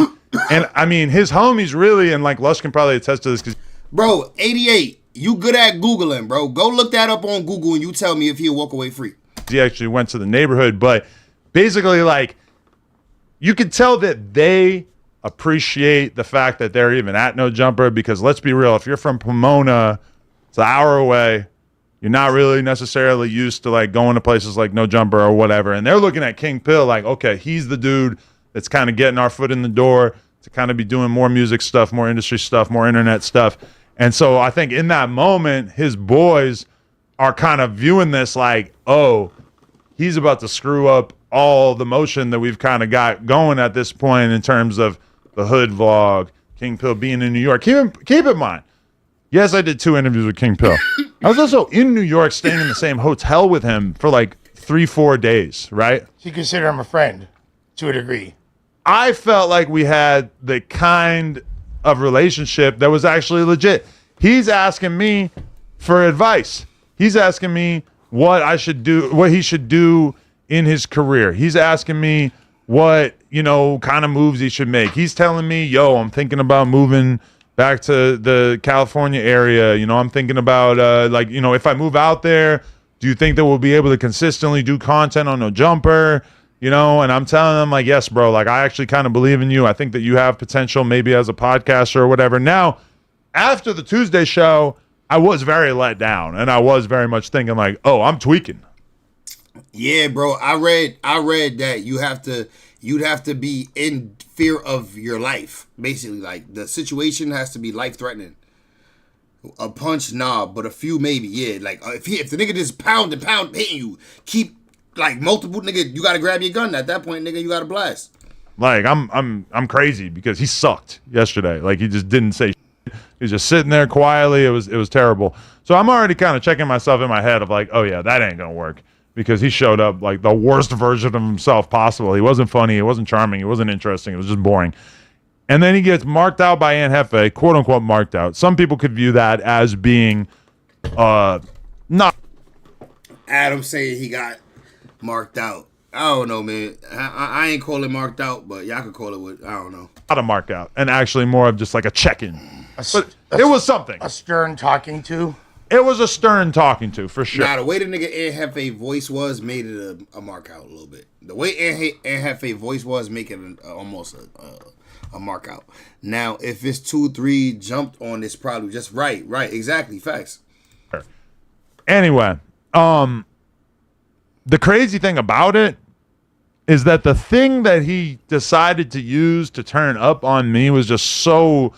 And I mean, his homies really, and like Lush can probably attest to this. Cause bro, 88, you good at Googling, bro. Go look that up on Google and you tell me if he'll walk away free. He actually went to the neighborhood, but basically like you could tell that they appreciate the fact that they're even at No Jumper, because let's be real, if you're from Pomona, it's an hour away. You're not really necessarily used to like going to places like No Jumper or whatever. And they're looking at King Pill like, okay, he's the dude that's kind of getting our foot in the door to kind of be doing more music stuff, more industry stuff, more internet stuff. And so I think in that moment, his boys are kind of viewing this like, oh, he's about to screw up all the motion that we've kind of got going at this point in terms of the hood vlog, King Pill being in New York. Keep in mind, yes, I did 2 interviews with King Pill. I was also in New York staying in the same hotel with him for like 3-4 days, right? So you consider him a friend to a degree. I felt like we had the kind of relationship that was actually legit. He's asking me for advice. He's asking me what I should do, what he should do in his career. He's asking me what, kind of moves he should make. He's telling me, yo, I'm thinking about moving back to the California area. I'm thinking about, if I move out there, do you think that we'll be able to consistently do content on No Jumper? And I'm telling them, like, yes, bro, like, I actually kind of believe in you. I think that you have potential maybe as a podcaster or whatever. Now, after the Tuesday show, I was very let down, and I was very much thinking, like, oh, I'm tweaking. Yeah, bro. I read that you'd have to be in fear of your life. Basically, like the situation has to be life threatening. A punch, nah, but a few maybe, yeah. Like if the nigga just pound hitting you, keep like multiple nigga, you gotta grab your gun. At that point, nigga, you gotta blast. Like I'm crazy because he sucked yesterday. Like he just didn't say shit. He was just sitting there quietly. It was terrible. So I'm already kind of checking myself in my head of like, oh yeah, that ain't gonna work, because he showed up like the worst version of himself possible. He wasn't funny. He wasn't charming. He wasn't interesting. It was just boring. And then he gets marked out by Aunt Hefe, quote unquote marked out. Some people could view that as being not. Adam saying he got marked out. I don't know, man. I ain't call it marked out, but y'all could call it what, I don't know. Not a mark out, and actually more of just like a check-in. But it was something. A stern talking to. It was a stern talking to, for sure. Nah, the way the nigga Aunt Hefe voice was made it a mark out a little bit. The way Aunt Hefe voice was making it almost a mark out. Now, if it's 2-3 jumped on, it's probably just right, exactly, facts. Anyway, the crazy thing about it is that the thing that he decided to use to turn up on me was just so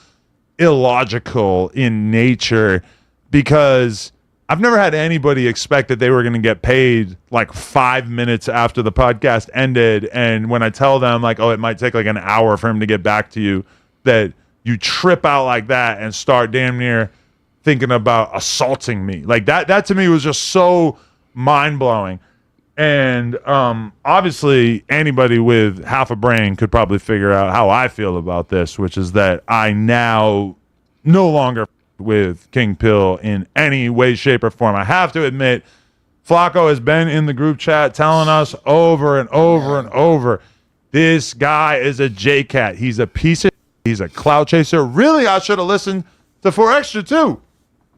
illogical in nature, because I've never had anybody expect that they were going to get paid like 5 minutes after the podcast ended. And when I tell them like, oh, it might take like an hour for him to get back to you, that you trip out like that and start damn near thinking about assaulting me. Like that to me was just so mind blowing. And obviously anybody with half a brain could probably figure out how I feel about this, which is that I now no longer with King Pill in any way, shape, or form. I have to admit, Flacco has been in the group chat telling us over and over and over, this guy is a J-Cat. He's a piece of he's a clout chaser. Really, I should have listened to 4 Extra too.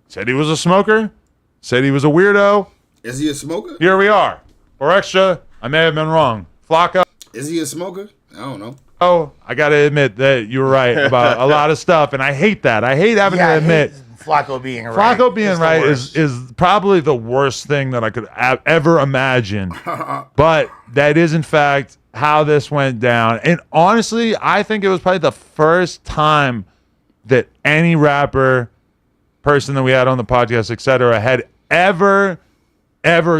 Said he was a smoker. Said he was a weirdo. Is he a smoker? Here we are. 4 Extra, I may have been wrong. Flacco. Is he a smoker? I don't know. Oh, I got to admit that you were right about a lot of stuff, and I hate that. I hate having to admit. Flacco being right. Flacco being right is probably the worst thing that I could ever imagine. But that is, in fact, how this went down. And honestly, I think it was probably the first time that any rapper, person that we had on the podcast, etc., had ever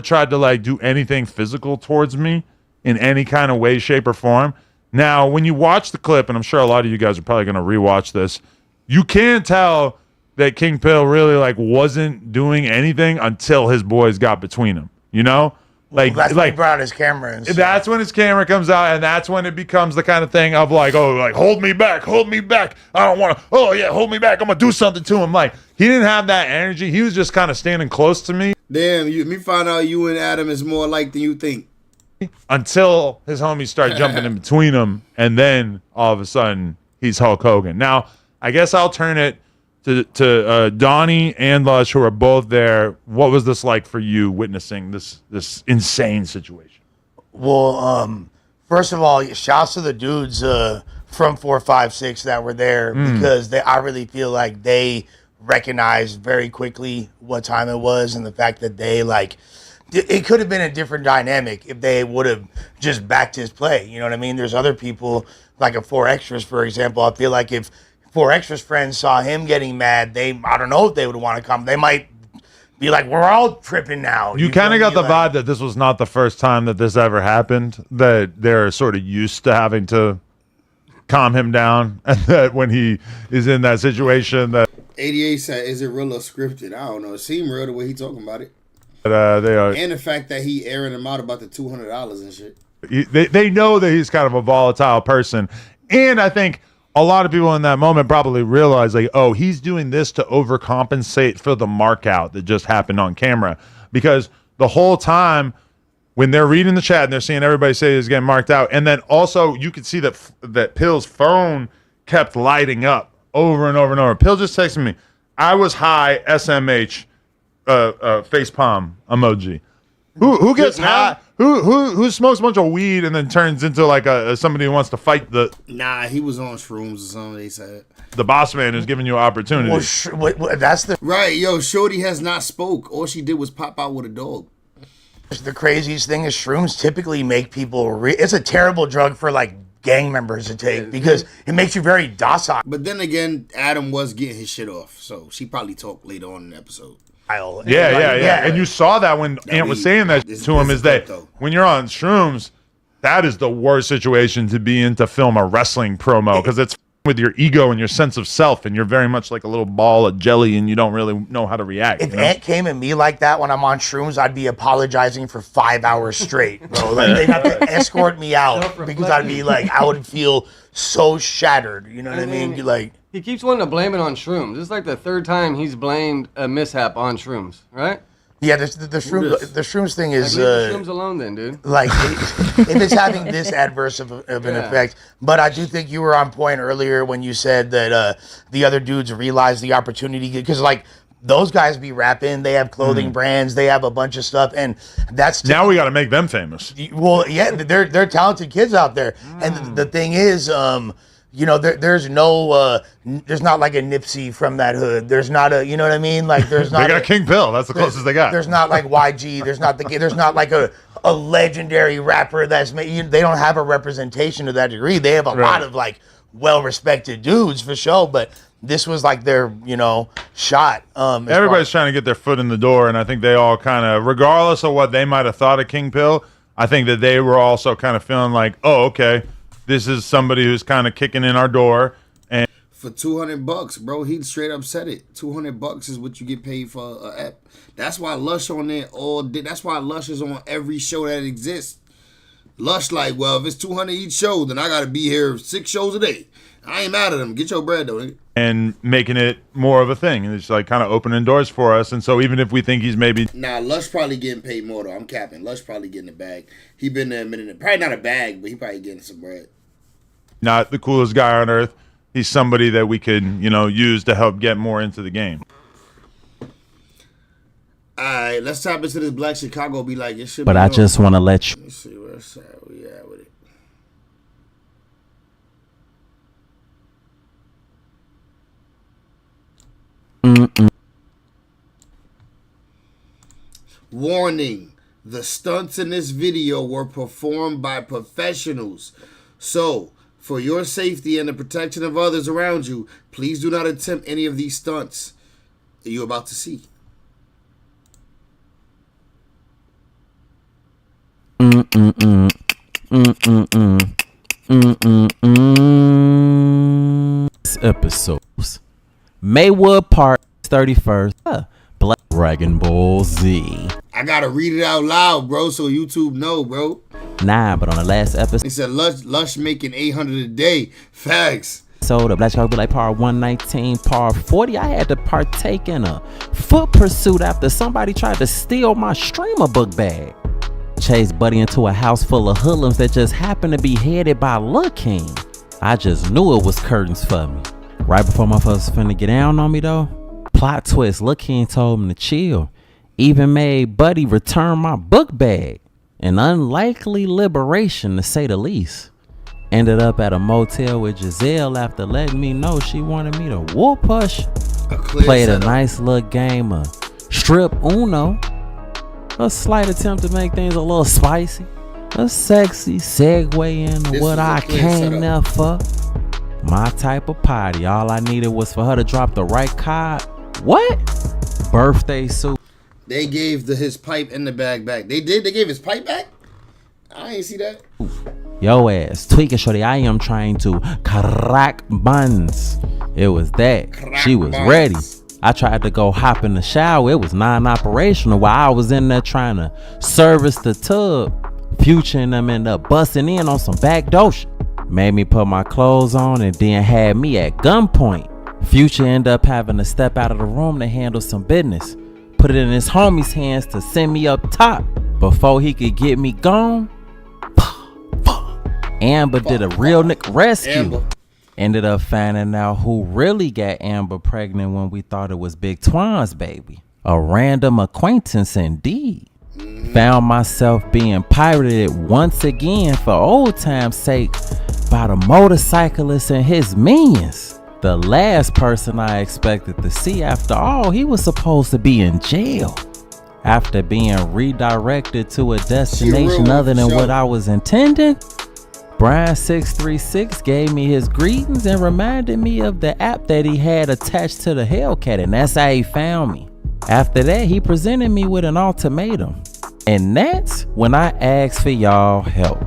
tried to like do anything physical towards me in any kind of way, shape, or form. Now, when you watch the clip, and I'm sure a lot of you guys are probably going to rewatch this, you can tell that King Pill really like wasn't doing anything until his boys got between him. You know, like that's when he brought his camera in. That's when his camera comes out, and that's when it becomes the kind of thing of like, oh, like hold me back. I don't want to. Oh yeah, hold me back. I'm gonna do something to him. Like he didn't have that energy. He was just kind of standing close to me. Damn, me find out you and Adam is more alike than you think. Until his homies start jumping in between them, and then all of a sudden he's Hulk Hogan. Now, I guess I'll turn it to Donnie and Lush, who are both there. What was this like for you, witnessing this insane situation? Well, first of all, shouts to the dudes from 456 that were there, because I really feel like they recognized very quickly what time it was, and the fact that they like. It could have been a different dynamic if they would have just backed his play. You know what I mean? There's other people, like a 4 Extras, for example. I feel like if 4 Extras friends saw him getting mad, I don't know if they would want to come. They might be like, we're all tripping now. You kind of got the vibe that this was not the first time that this ever happened, that they're sort of used to having to calm him down, and that when he is in that situation that... 88 said, is it real or scripted? I don't know. It seemed real the way he talking about it. They are, and the fact that he airing him out about the $200 and shit. They know that he's kind of a volatile person. And I think a lot of people in that moment probably realize, like, oh, he's doing this to overcompensate for the markout that just happened on camera. Because the whole time when they're reading the chat and they're seeing everybody say he's getting marked out, and then also you could see that Pill's phone kept lighting up over and over and over. Pill just texted me, I was high, SMH. Face palm emoji. Who gets high? Who smokes a bunch of weed and then turns into like somebody who wants to fight the? Nah, he was on shrooms or something. They said the boss man is giving you an opportunity. Well, that's the right. Yo, Shorty has not spoke. All she did was pop out with a dog. The craziest thing is shrooms typically make people. It's a terrible drug for like gang members to take because it makes you very docile. But then again, Adam was getting his shit off, so she probably talked later on in the episode. Yeah. And you saw that when Ant was saying that to him, is that when you're on shrooms, That is the worst situation to be in to film a wrestling promo because it's with your ego and your sense of self, and you're very much like a little ball of jelly, and you don't really know how to react. If Ant came at me like that when I'm on shrooms, I'd be apologizing for 5 hours straight, bro. Like they'd have to escort me out because I'd be like, I would feel so shattered. You know what I mean? Like he keeps wanting to blame it on shrooms. This is like the third time he's blamed a mishap on shrooms, right? Yeah, the shrooms thing is leave the shrooms alone, then, dude. Like if it's having this adverse of an effect. But I do think you were on point earlier when you said that the other dudes realize the opportunity because like those guys be rapping, they have clothing brands, they have a bunch of stuff, and that's now we got to make them famous. Well, yeah, they're talented kids out there, and the thing is, you know, there's no, there's not like a Nipsey from that hood. There's not a, you know what I mean? Like there's not. They got King Pill. That's the closest they got. There's not like YG. There's not like a legendary rapper that's made. They don't have a representation to that degree. They have a lot of like well-respected dudes for sure, but this was like their, you know, shot. Everybody's trying to get their foot in the door, and I think they all kind of, regardless of what they might have thought of King Pill, I think that they were also kind of feeling like, oh, okay, this is somebody who's kind of kicking in our door. And for $200, bro, he straight up said it. $200 is what you get paid for an app. That's why Lush on there all day. That's why Lush is on every show that exists. Lush like, well, if it's $200 each show, then I got to be here 6 shows a day. I ain't mad at them. Get your bread, though. And making it more of a thing. And it's like kind of opening doors for us. And so even if we think he's maybe... Nah, Lush probably getting paid more, though. I'm capping. Lush probably getting a bag. He been there a minute. Probably not a bag, but he probably getting some bread. Not the coolest guy on earth. He's somebody that we could, you know, use to help get more into the game. All right, let's tap into this Black Chicago. Be like, it should. But I just want to let you. Let me see where's we at with it. Warning: the stunts in this video were performed by professionals. So, for your safety and the protection of others around you, please do not attempt any of these stunts that you're about to see. Episodes Maywood Park 31st Black Dragon Ball Z. I gotta read it out loud, bro, so YouTube know, bro. Nah, but on the last episode, he said Lush making 800 a day. Facts. So the Black Chicago Black Par 119, Par 40, I had to partake in a foot pursuit after somebody tried to steal my streamer book bag. Chased Buddy into a house full of hoodlums that just happened to be headed by Lil King. I just knew it was curtains for me. Right before my folks finna get down on me though, plot twist, Lil King told him to chill. Even made Buddy return my book bag. An unlikely liberation to say the least. Ended up at a motel with Giselle after letting me know she wanted me to whoop her. Played a nice little game of strip Uno. A slight attempt to make things a little spicy. A sexy segue into what I came there for. My type of party. All I needed was for her to drop the right card. What? Birthday suit. They gave his pipe and the bag back. They did? They gave his pipe back? I ain't see that. Yo ass, tweaking shorty, I am trying to crack buns. It was that. She was ready. I tried to go hop in the shower. It was non-operational while I was in there trying to service the tub. Future and them end up busting in on some backdoor shit. Made me put my clothes on and then had me at gunpoint. Future ended up having to step out of the room to handle some business. Put it in his homie's hands to send me up top. Before he could get me gone, Amber did a real nigga rescue. Amber. Ended up finding out who really got Amber pregnant when we thought it was Big Twan's baby. A random acquaintance indeed. Found myself being pirated once again for old time's sake by the motorcyclist and his minions. The last person I expected to see. After all, he was supposed to be in jail. After being redirected to a destination other than what I was intending, Brian636 gave me his greetings and reminded me of the app that he had attached to the Hellcat, and that's how he found me. After that, he presented me with an ultimatum, and that's when I asked for y'all help.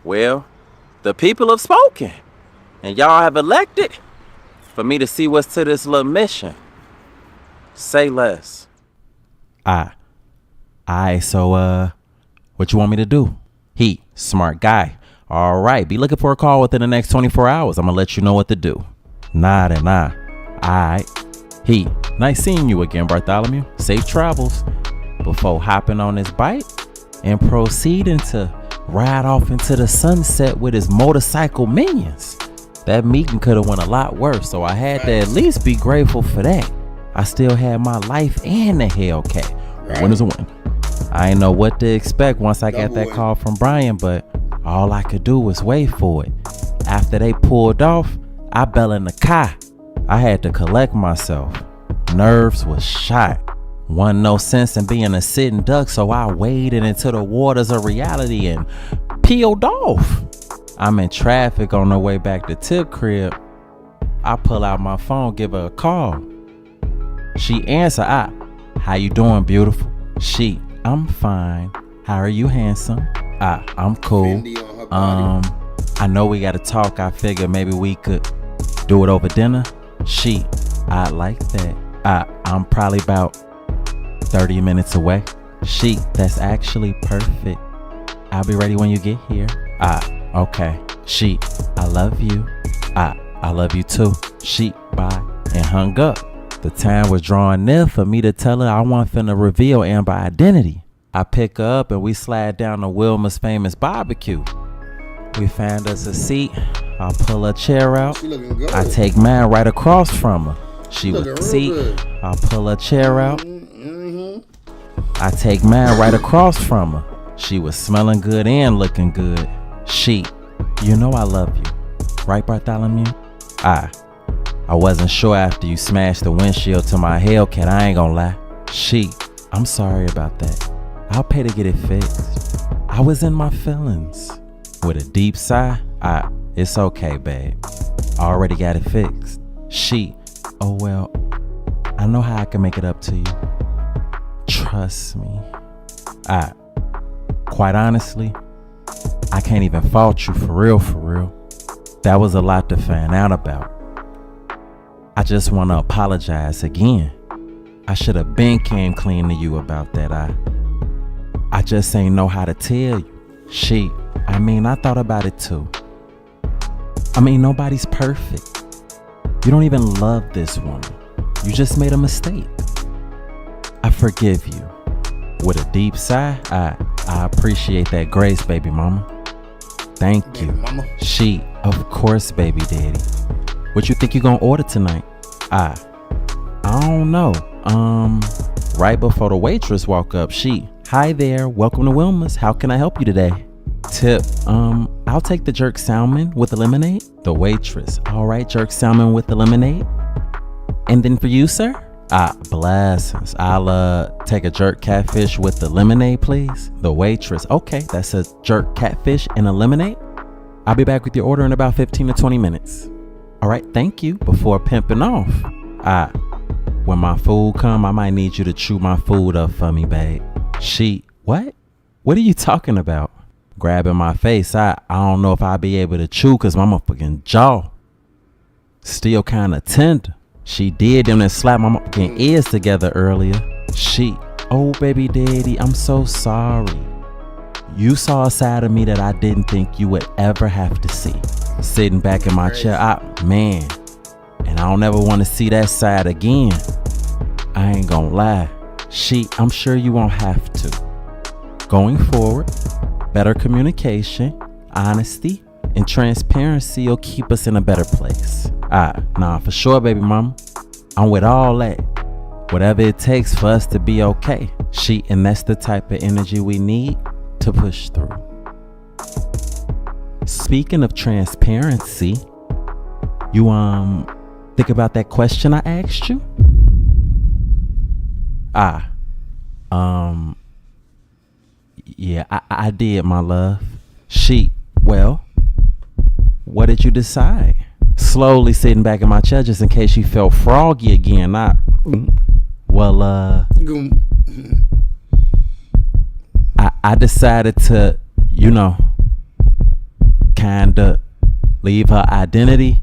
Well, the people have spoken, and y'all have elected for me to see what's to this little mission. Say less. So, what you want me to do? He, smart guy. All right, be looking for a call within the next 24 hours. I'm gonna let you know what to do. Nah. All right. He, nice seeing you again, Bartholomew. Safe travels. Before hopping on his bike and proceeding to ride off into the sunset with his motorcycle minions. That meeting could have went a lot worse, so I had to at least be grateful for that. I still had my life and the Hellcat. A win is a win. I didn't know what to expect once I got that call from Brian, but all I could do was wait for it. After they pulled off, I bailed in the car. I had to collect myself. Nerves was shot. Wasn't no sense in being a sitting duck, so I waded into the waters of reality and peeled off. I'm in traffic on the way back to Tip crib. I pull out my phone, give her a call. She answer, how you doing, beautiful? She, I'm fine. How are you, handsome? I'm cool. I know we gotta talk. I figure maybe we could do it over dinner. She, I like that. I'm probably about 30 minutes away. She, that's actually perfect. I'll be ready when you get here. Okay. She, I love you. I love you too. She, bye. And hung up. The time was drawing near for me to tell her I wasn't finna reveal Amber identity. I pick her up and we slide down to Wilma's famous barbecue. We found us a seat. I pull her chair out. I take mine right across from her. She was a seat. I pull her chair out. I take mine right across from her. She was smelling good and looking good. She, you know I love you. Right, Bartholomew? I wasn't sure after you smashed the windshield to my Hellcat, I ain't gonna lie. She, I'm sorry about that. I'll pay to get it fixed. I was in my feelings. With a deep sigh, it's okay, babe. I already got it fixed. She, oh well, I know how I can make it up to you. Trust me. Quite honestly, I can't even fault you for real. That was a lot to find out about. I just want to apologize again. I should have been came clean to you about that. I just ain't know how to tell you. She, I thought about it too. Nobody's perfect. You don't even love this woman. You just made a mistake. I forgive you. With a deep sigh, I appreciate that grace, baby mama. Thank you. She, of course, baby daddy. What you think you gonna order tonight? I don't know. Right before the waitress walk up, she, hi there, welcome to Wilma's. How can I help you today? Tip, I'll take the jerk salmon with the lemonade. The waitress, all right, jerk salmon with the lemonade. And then for you, sir? Blessings. I'll take a jerk catfish with the lemonade, please. The waitress, okay, that's a jerk catfish and a lemonade. I'll be back with your order in about 15 to 20 minutes. All right, thank you. Before pimping off, when my food come, I might need you to chew my food up for me, babe. She, what? What are you talking about? Grabbing my face, I don't know if I'll be able to chew because my motherfucking jaw still kind of tender. She did them and slap my motherfucking ears together earlier. She, oh baby daddy, I'm so sorry. You saw a side of me that I didn't think you would ever have to see. Sitting back in my chair, man, and I don't ever want to see that side again. I ain't gonna lie. She, I'm sure you won't have to. Going forward, better communication, honesty, and transparency will keep us in a better place. Nah, for sure, baby mama. I'm with all that. Whatever it takes for us to be okay. She, and that's the type of energy we need to push through. Speaking of transparency, you think about that question I asked you? Yeah, I did, my love. She, well, what did you decide? Slowly sitting back in my chair just in case she felt froggy again. I decided to, kinda leave her identity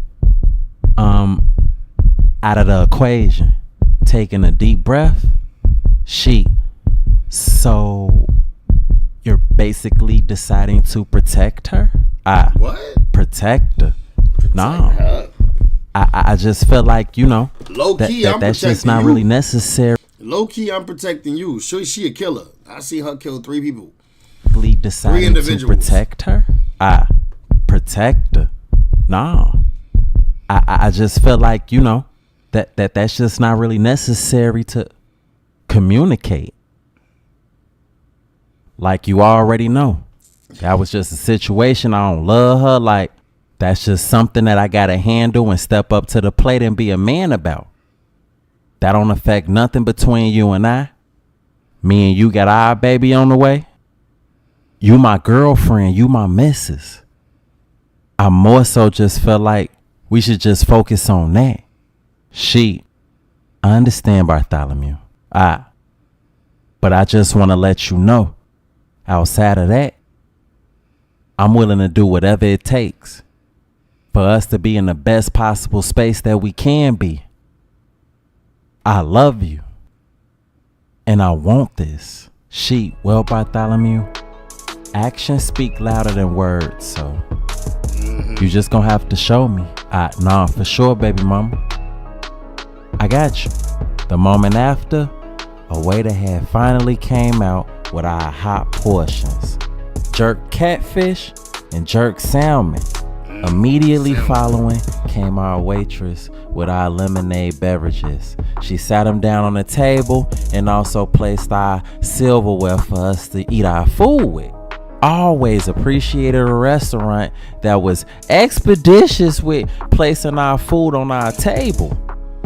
out of the equation. Taking a deep breath. So you're basically deciding to protect her? What? Protect her. No. I just feel like, low key, that's just not really necessary. Low key, I'm protecting you. She a killer. I see her kill 3 people. Deciding to protect her? Protect her. No. I just feel like, that's just not really necessary to communicate. Like you already know. That was just a situation. I don't love her. Like, that's just something that I gotta handle and step up to the plate and be a man about. That don't affect nothing between you and I. Me and you got our baby on the way. You my girlfriend. You my missus. I more so just feel like we should just focus on that. I understand, Bartholomew. But I just want to let you know, outside of that, I'm willing to do whatever it takes for us to be in the best possible space that we can be. I love you. And I want this. Well, Bartholomew, actions speak louder than words, so you just gonna have to show me. Nah, for sure, baby mama. I got you. The moment after, a waiter had finally came out with our hot portions. Jerk catfish and jerk salmon. Immediately following came our waitress with our lemonade beverages. She sat them down on the table and also placed our silverware for us to eat our food with. Always appreciated a restaurant that was expeditious with placing our food on our table.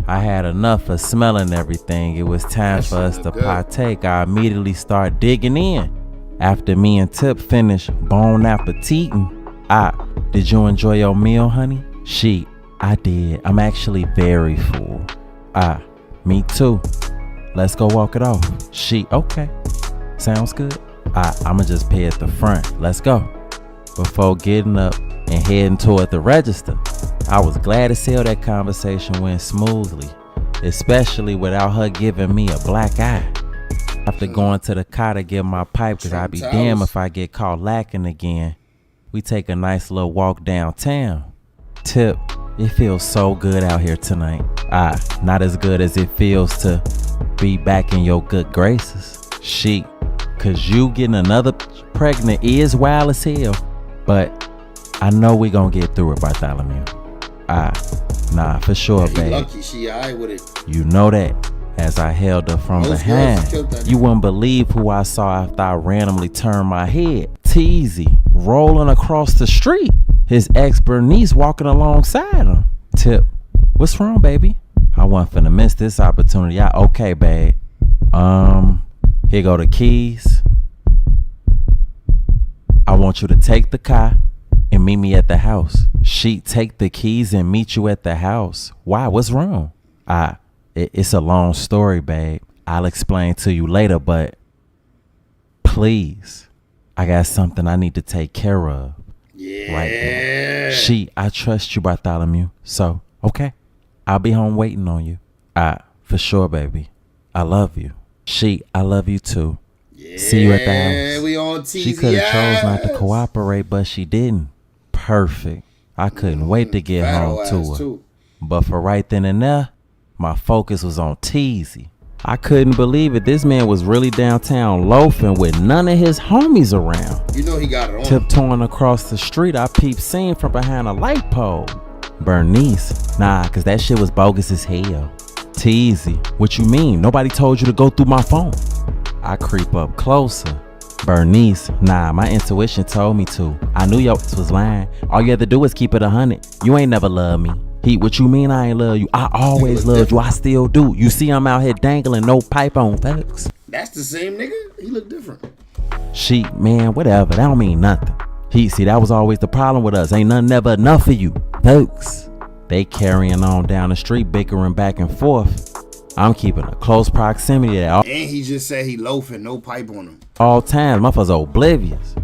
I had enough of smelling everything. It was time for us to partake. I immediately started digging in. After me and Tip finished bon appetiting. Did you enjoy your meal, honey? I did. I'm actually very full. Me too. Let's go walk it off. Okay. Sounds good. I'ma just pay at the front. Let's go. Before getting up and heading toward the register, I was glad as hell that conversation went smoothly, especially without her giving me a black eye. After going to the car to get my pipe, because I'd be damned if I get caught lacking again, we take a nice little walk downtown. Tip, it feels so good out here tonight. Not as good as it feels to be back in your good graces. Cause you getting another pregnant is wild as hell. But I know we gonna get through it, Bartholomew. Nah, for sure, babe. Lucky she alright with it. You know that. As I held her from behind, you wouldn't believe who I saw after I randomly turned my head. Teasy rolling across the street. His ex Bernice walking alongside him. Tip, what's wrong, baby? I wasn't finna miss this opportunity. Okay, babe. Here go the keys. I want you to take the car and meet me at the house. Take the keys and meet you at the house. Why? What's wrong? It's a long story, babe. I'll explain to you later, but please, I got something I need to take care of. Yeah. Right now. I trust you, Bartholomew. So, okay. I'll be home waiting on you. For sure, baby. I love you. I love you too. Yeah, see you at the house. We on TV. She could have chose not to cooperate, but she didn't. Perfect. I couldn't wait to get home to her. Too. But for right then and there, my focus was on Teasy. I couldn't believe it. This man was really downtown loafing with none of his homies around. You know he got it on. Tiptoeing across the street, I peeped seen from behind a light pole. Bernice, cause that shit was bogus as hell. Teasy, what you mean? Nobody told you to go through my phone. I creep up closer. Bernice, my intuition told me to. I knew your was lying. All you had to do was keep it 100. You ain't never loved me. What you mean I ain't love you? I always loved you. I still do. You see I'm out here dangling no pipe on folks. That's the same nigga? He look different. Man, whatever. That don't mean nothing. See, that was always the problem with us. Ain't nothing never enough for you. Folks, they carrying on down the street, bickering back and forth. I'm keeping a close proximity to that. And he just said he loafing, no pipe on him. All times, motherfuckers oblivious.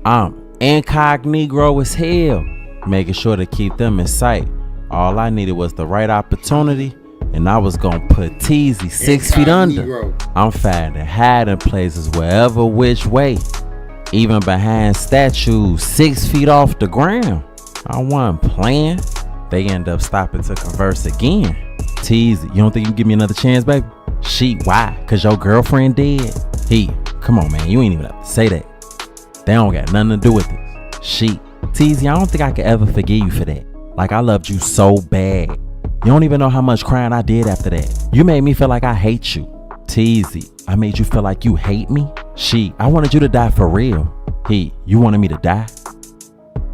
I'm incognito as hell, making sure to keep them in sight. All I needed was the right opportunity, and I was gonna put Teasy 6 feet under. I'm fat and hiding places wherever which way, even behind statues 6 feet off the ground. I wasn't playing. They end up stopping to converse again. Teasy, you don't think you can give me another chance, baby? She, why? Cause your girlfriend dead? He, come on, man, you ain't even have to say that. They don't got nothing to do with this. She, Teasy, I don't think I could ever forgive you for that. Like, I loved you so bad. You don't even know how much crying I did after that. You made me feel like I hate you. Teasy, I made you feel like you hate me? She, I wanted you to die for real. He, you wanted me to die?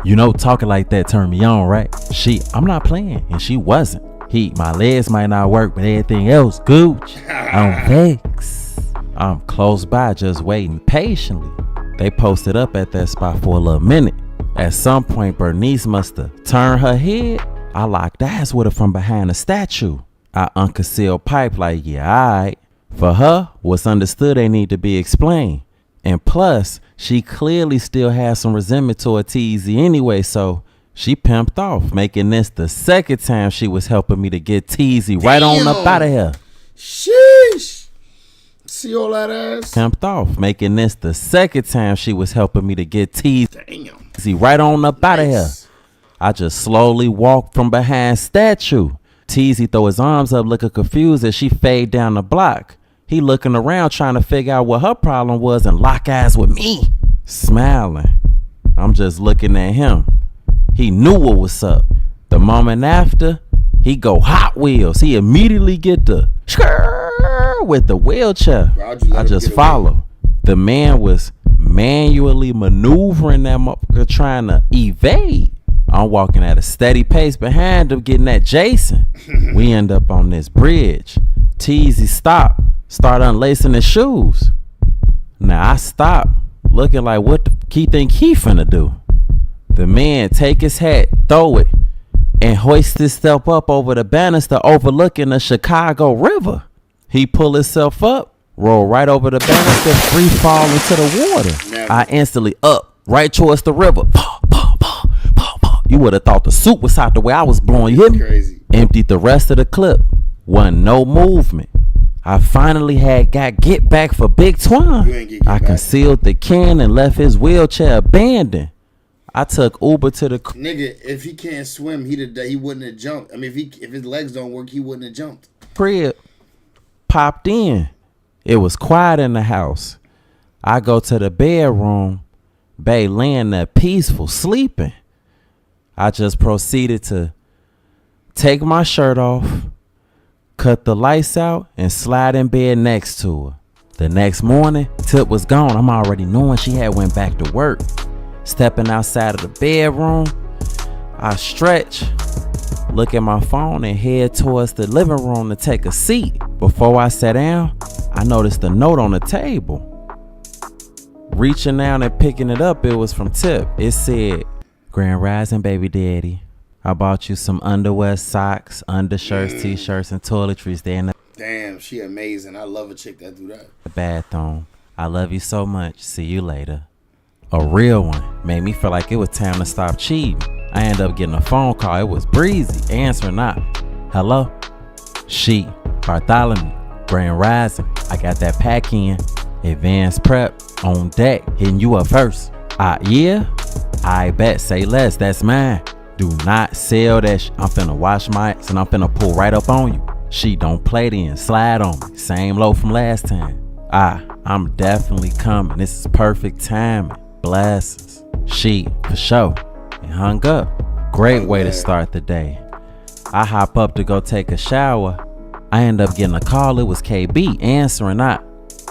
You know, talking like that turned me on, right? She, I'm not playing, and she wasn't. He, my legs might not work, but everything else, gooch. I'm vexed. I'm close by, just waiting patiently. They posted up at that spot for a little minute. At some point, Bernice must have turned her head. I locked eyes with her from behind a statue. I unconcealed pipe like, yeah, alright. For her, what's understood ain't need to be explained. And plus, she clearly still has some resentment toward Teasy anyway, so she pimped off, making this the second time she was helping me to get Teasy right on up out of here. Sheesh. See all that ass? Pimped off, making this the second time she was helping me to get Teasy right on up out of here. I just slowly walked from behind statue. Teasy throw his arms up looking confused as she fade down the block. He looking around trying to figure out what her problem was and lock eyes with me. Smiling. I'm just looking at him. He knew what was up. The moment after, he go Hot Wheels. He immediately get the with the wheelchair. I just follow. The man was manually maneuvering that motherfucker trying to evade. I'm walking at a steady pace behind him getting that Jason. We end up on this bridge. Teasy start unlacing his shoes. Now I stop looking like what the he think he finna do. The man take his hat, throw it, and hoist himself up over the banister overlooking the Chicago River. He pull himself up, roll right over the banister, free fall into the water. Never. I instantly up, right towards the river. You would have thought the soup was out the way I was blowing. You hit me? Crazy. Emptied the rest of the clip. Wasn't no movement. I finally had got get back for Big Twine. You ain't get I back. concealed the can and left his wheelchair abandoned. I took Uber to the Nigga, if he can't swim, he wouldn't have jumped. I mean, if his legs don't work, he wouldn't have jumped. crib. Popped in. It was quiet in the house. I go to the bedroom. Bae laying there peaceful, sleeping. I just proceeded to take my shirt off, cut the lights out, and slide in bed next to her. The next morning, Tip was gone. I'm already knowing she had went back to work. Stepping outside of the bedroom, I stretch, look at my phone, and head towards the living room to take a seat. Before I sat down, I noticed a note on the table. Reaching down and picking it up, it was from Tip. It said, "Grand Rising, baby daddy. I bought you some underwear, socks, undershirts, t-shirts, and toiletries there in the Damn, she amazing. I love a chick that do that. bathroom. I love you so much. See you later." A real one. Made me feel like it was time to stop cheating. I ended up getting a phone call. It was breezy. Answering not. "Hello?" She, Bartholomew, Grand Rising. I got that pack in. Advanced prep on deck. Hitting you up first. Yeah? I bet. Say less. That's mine. Do not sell that I'm finna wash my ass and I'm finna pull right up on you. She don't play then. Slide on me. Same low from last time. I'm definitely coming. This is perfect timing. Blessings. She, for sure. And hung up. Great way to start the day. I hop up to go take a shower. I end up getting a call. It was KB answering not.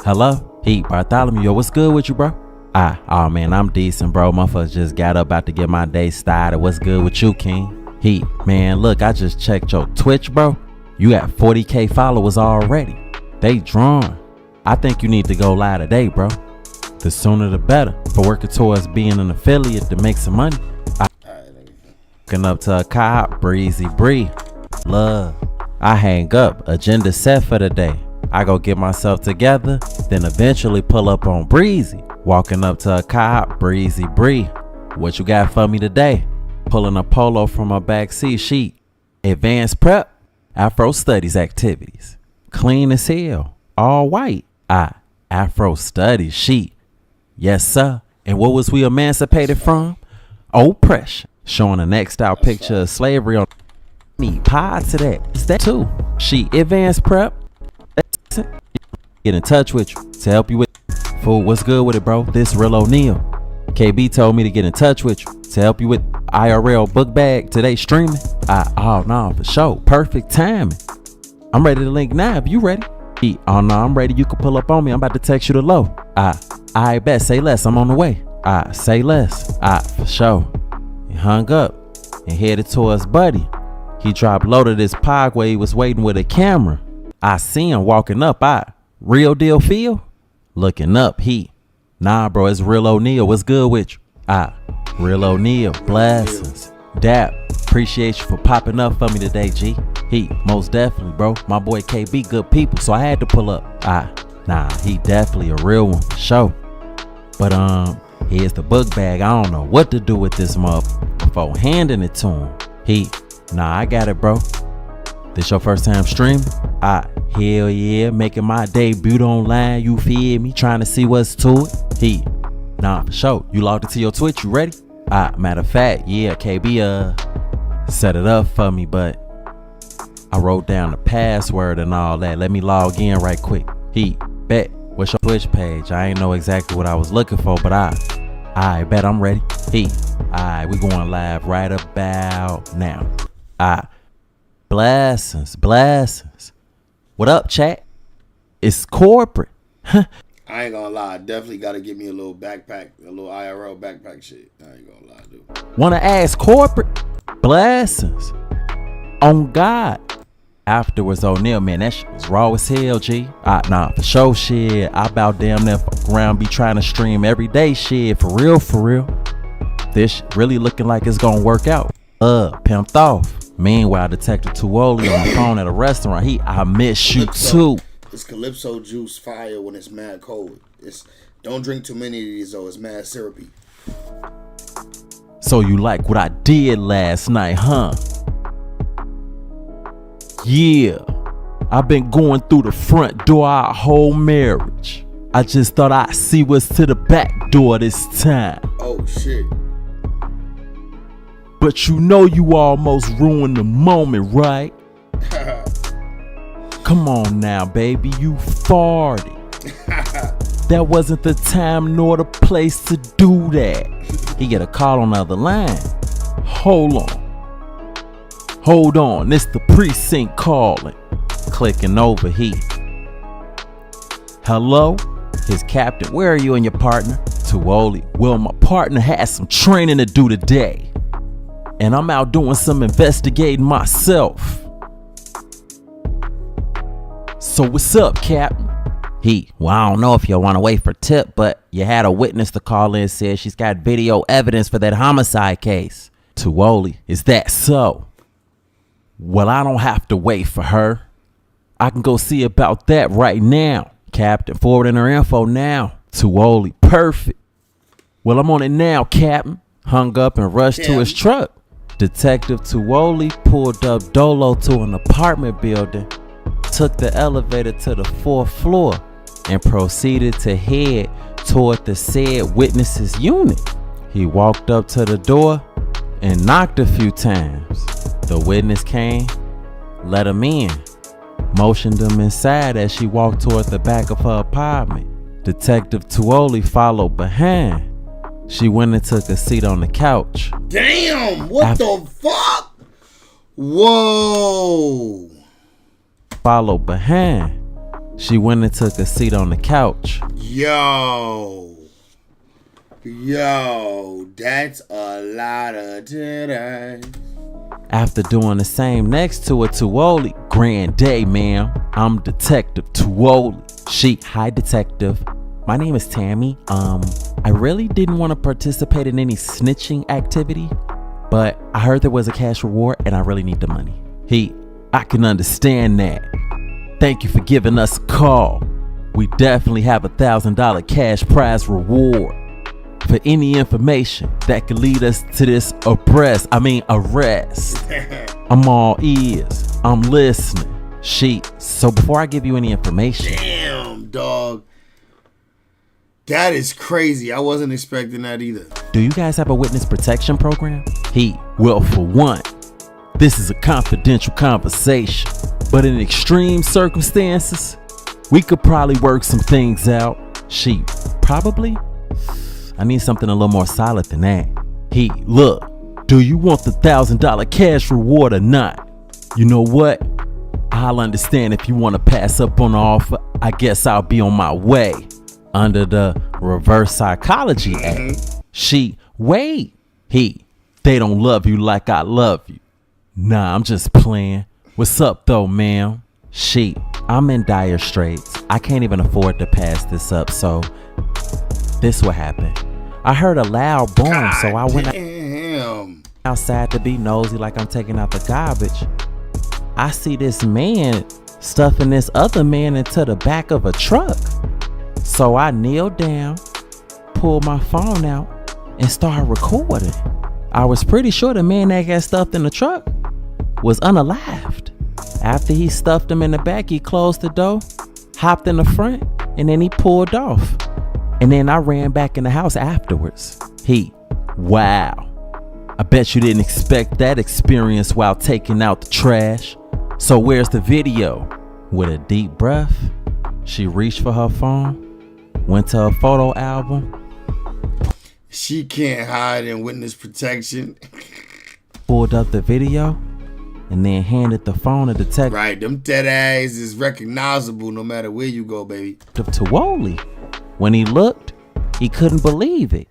"Hello? He, Bartholomew, yo, what's good with you, bro?" Oh man, I'm decent, bro. Motherfuckers just got up about to get my day started. What's good with you, King? He, man, look, I just checked your Twitch, bro. You got 40K followers already. They drawn. I think you need to go live today, bro. The sooner the better. For working towards being an affiliate to make some money. Looking up to a cop, breezy bree. Love. I hang up. Agenda set for the day. I go get myself together, then eventually pull up on breezy. Walking up to a cop, breezy bree. what you got for me today? Pulling a polo from a backseat sheet. Advanced prep, Afro studies activities. Clean as hell, all white. Afro studies sheet. Yes, sir. And what was we emancipated from? Oppression. Showing a next out picture of slavery on need pie to that. It's that too. She advanced prep. Get in touch with you to help you with food. What's good with it, bro? This Real O'Neal. KB told me to get in touch with you to help you with IRL book bag today streaming. Oh no, for sure. Perfect timing. I'm ready to link now if you ready. Oh no, I'm ready. You can pull up on me. I'm about to text you the low. I bet. Say less. I'm on the way. Say less. For sure. He hung up and headed towards Buddy. He dropped low to this pod where he was waiting with a camera. I see him walking up. Real deal feel? Looking up, nah, bro, it's Real O'Neal. What's good with you? Real O'Neal, blessings. Dap, appreciate you for popping up for me today, G. Most definitely, bro. My boy KB, good people, so I had to pull up. Nah, he definitely a real one, for sure. But here's the book bag. I don't know what to do with this motherfucker before handing it to him. Nah, I got it, bro. This your first time streaming? Hell yeah, making my debut online, you feel me? Trying to see what's to it. Nah, for sure. You logged into your Twitch, you ready? Matter of fact, yeah, KB set it up for me, but I wrote down the password and all that. Let me log in right quick. Bet. What's your Twitch page? I ain't know exactly what I was looking for, but I bet I'm ready. We going live right about now. Blessings. What up, chat? It's corporate. I ain't gonna lie. Definitely gotta give me a little backpack, a little IRL backpack shit. I ain't gonna lie, dude. Wanna ask corporate? Blessings. On God. Afterwards, O'Neal, man, that shit was raw as hell, G. Nah, for sure, shit. I about damn near fuck around, be trying to stream every day, shit. For real. This really looking like it's gonna work out. Pimped off. Meanwhile, Detective Tuoli on the phone at a restaurant. I miss you too. It's Calypso juice fire when it's mad cold. Don't drink too many of these though. It's mad syrupy. So you like what I did last night, huh? Yeah, I've been going through the front door our whole marriage. I just thought I'd see what's to the back door this time. Oh shit. But you know you almost ruined the moment, right? Come on now, baby, you farted. That wasn't the time nor the place to do that. He get a call on the other line. Hold on, it's the precinct calling. Clicking over, Hello? His captain, where are you and your partner? Tuoli, well, my partner has some training to do today. And I'm out doing some investigating myself. So what's up, Captain? Well, I don't know if you want to wait for tip, but you had a witness to call in, said she's got video evidence for that homicide case. Tuoli, is that so? Well, I don't have to wait for her. I can go see about that right now. Captain, forwarding her info now. Tuoli, perfect. Well, I'm on it now, Captain. Hung up and rushed to his truck. Detective Tuoli pulled up Dolo to an apartment building, took the elevator to the 4th floor, and proceeded to head toward the said witness's unit. He walked up to the door and knocked a few times. The witness came, let him in, motioned him inside as she walked toward the back of her apartment. Detective Tuoli followed behind. She went and took a seat on the couch. Damn, what the fuck? Whoa. Followed behind. She went and took a seat on the couch. Yo, that's a lot of today. After doing the same next to her, Tuoli, grand day, ma'am. I'm Detective Tuoli. Hi, Detective. My name is Tammy. I really didn't want to participate in any snitching activity, but I heard there was a cash reward and I really need the money. I can understand that. Thank you for giving us a call. We definitely have $1,000 cash prize reward. for any information that could lead us to this arrest. I'm all ears. I'm listening. So before I give you any information. Damn, dog. That is crazy. I wasn't expecting that either. Do you guys have a witness protection program? Well, for one, this is a confidential conversation. But in extreme circumstances, we could probably work some things out. Probably? I need something a little more solid than that. Look, do you want the $1,000 cash reward or not? You know what? I'll understand if you want to pass up on the offer. I guess I'll be on my way. Under the reverse psychology act. Wait. They don't love you like I love you. Nah, I'm just playing. What's up though, ma'am? I'm in dire straits. I can't even afford to pass this up, so this what happened. I heard a loud boom, so I went outside to be nosy like I'm taking out the garbage. I see this man stuffing this other man into the back of a truck. So I kneeled down, pulled my phone out, and started recording. I was pretty sure the man that got stuffed in the truck was unalived. After he stuffed him in the back, he closed the door, hopped in the front, and then he pulled off. And then I ran back in the house afterwards. Wow. I bet you didn't expect that experience while taking out the trash. So where's the video? With a deep breath, she reached for her phone, went to her photo album. She can't hide in witness protection. Pulled up the video and then handed the phone to detective. Right, them dead eyes is recognizable no matter where you go, baby. To Wally. When he looked, he couldn't believe it.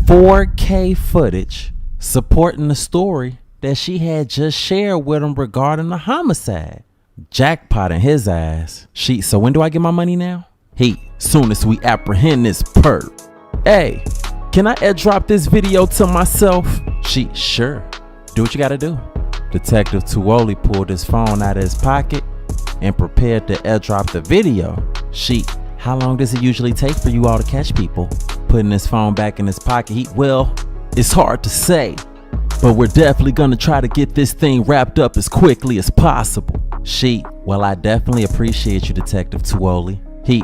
4K footage supporting the story that she had just shared with him regarding the homicide. Jackpot in his eyes. So when do I get my money now? Soon as we apprehend this perp. Hey, can I airdrop this video to myself? Sure. Do what you gotta do. Detective Tuoli pulled his phone out of his pocket and prepared to airdrop the video. How long does it usually take for you all to catch people? Putting his phone back in his pocket, well, it's hard to say, but we're definitely gonna try to get this thing wrapped up as quickly as possible. Well, I definitely appreciate you, Detective Tuoli.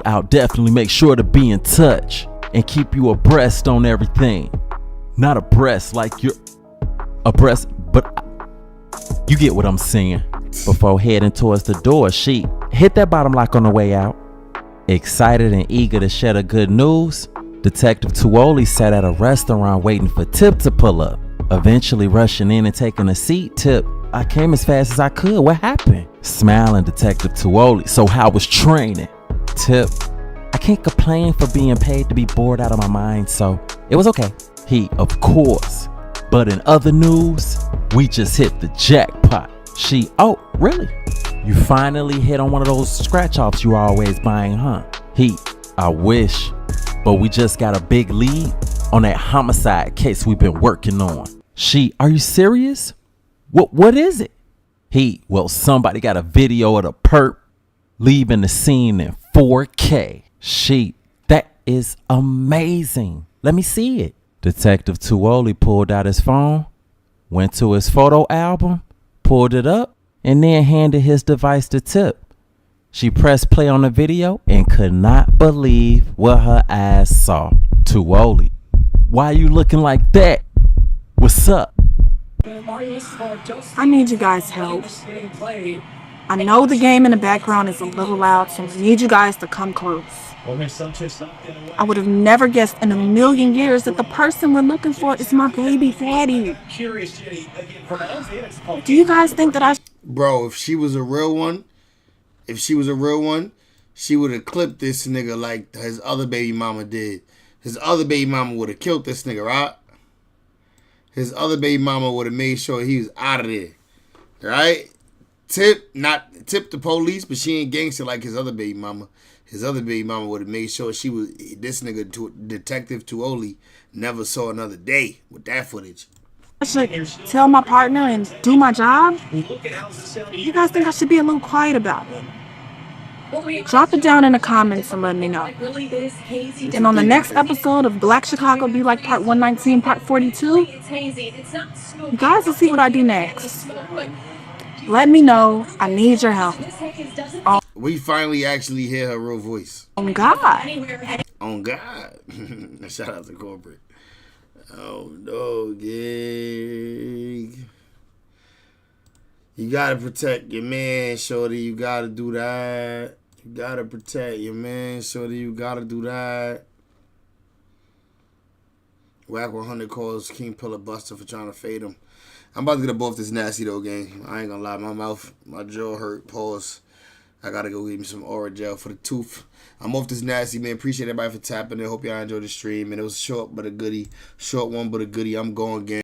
I'll definitely make sure to be in touch and keep you abreast on everything. Not abreast like you're abreast, but you get what I'm saying. Before heading towards the door, she hit that bottom lock on the way out. Excited and eager to share the good news, Detective Tuoli sat at a restaurant waiting for Tip to pull up. Eventually rushing in and taking a seat. Tip, I came as fast as I could. What happened? Smiling, Detective Tuoli. So how was training? Tip, I can't complain for being paid to be bored out of my mind, so it was okay. Of course. But in other news, we just hit the jackpot. Oh, really? You finally hit on one of those scratch-offs you always buying, huh? I wish. But we just got a big lead on that homicide case we've been working on. Are you serious? What is it? Well, somebody got a video of the perp leaving the scene in 4K. That is amazing. Let me see it. Detective Tuoli pulled out his phone, went to his photo album, pulled it up, and then handed his device to Tip. She pressed play on the video and could not believe what her eyes saw. Tuoli, why you looking like that? What's up? I need you guys' help. I know the game in the background is a little loud, so I need you guys to come close. I would have never guessed in a million years that the person we're looking for is my baby daddy. Do you guys think that Bro, if she was a real one, she would have clipped this nigga like his other baby mama did. His other baby mama would have killed this nigga, right? His other baby mama would have made sure he was out of there. Right? Tip the police, but she ain't gangster like his other baby mama. His other baby mama would have made sure this nigga, Detective Tuoli, never saw another day with that footage. I should tell my partner and do my job? You guys think I should be a little quiet about it? Drop it down in the comments and let me know. And on the next episode of Black Chicago Be Like Part 119, Part 42, you guys will see what I do next. Let me know. I need your help. We finally actually hear her real voice. On God. On God. Shout out to corporate. Oh no, gig. You gotta protect your man, shorty. You gotta do that. You gotta protect your man, shorty. You gotta do that. Whack 100 calls King Pillar Buster for trying to fade him. I'm about to get up off this nasty though, gang. I ain't gonna lie, my jaw hurt. Pause. I gotta go get me some oral gel for the tooth. I'm off this nasty, man. Appreciate everybody for tapping in. Hope y'all enjoyed the stream. And it was short but a goodie. Short one but a goodie. I'm going, gang.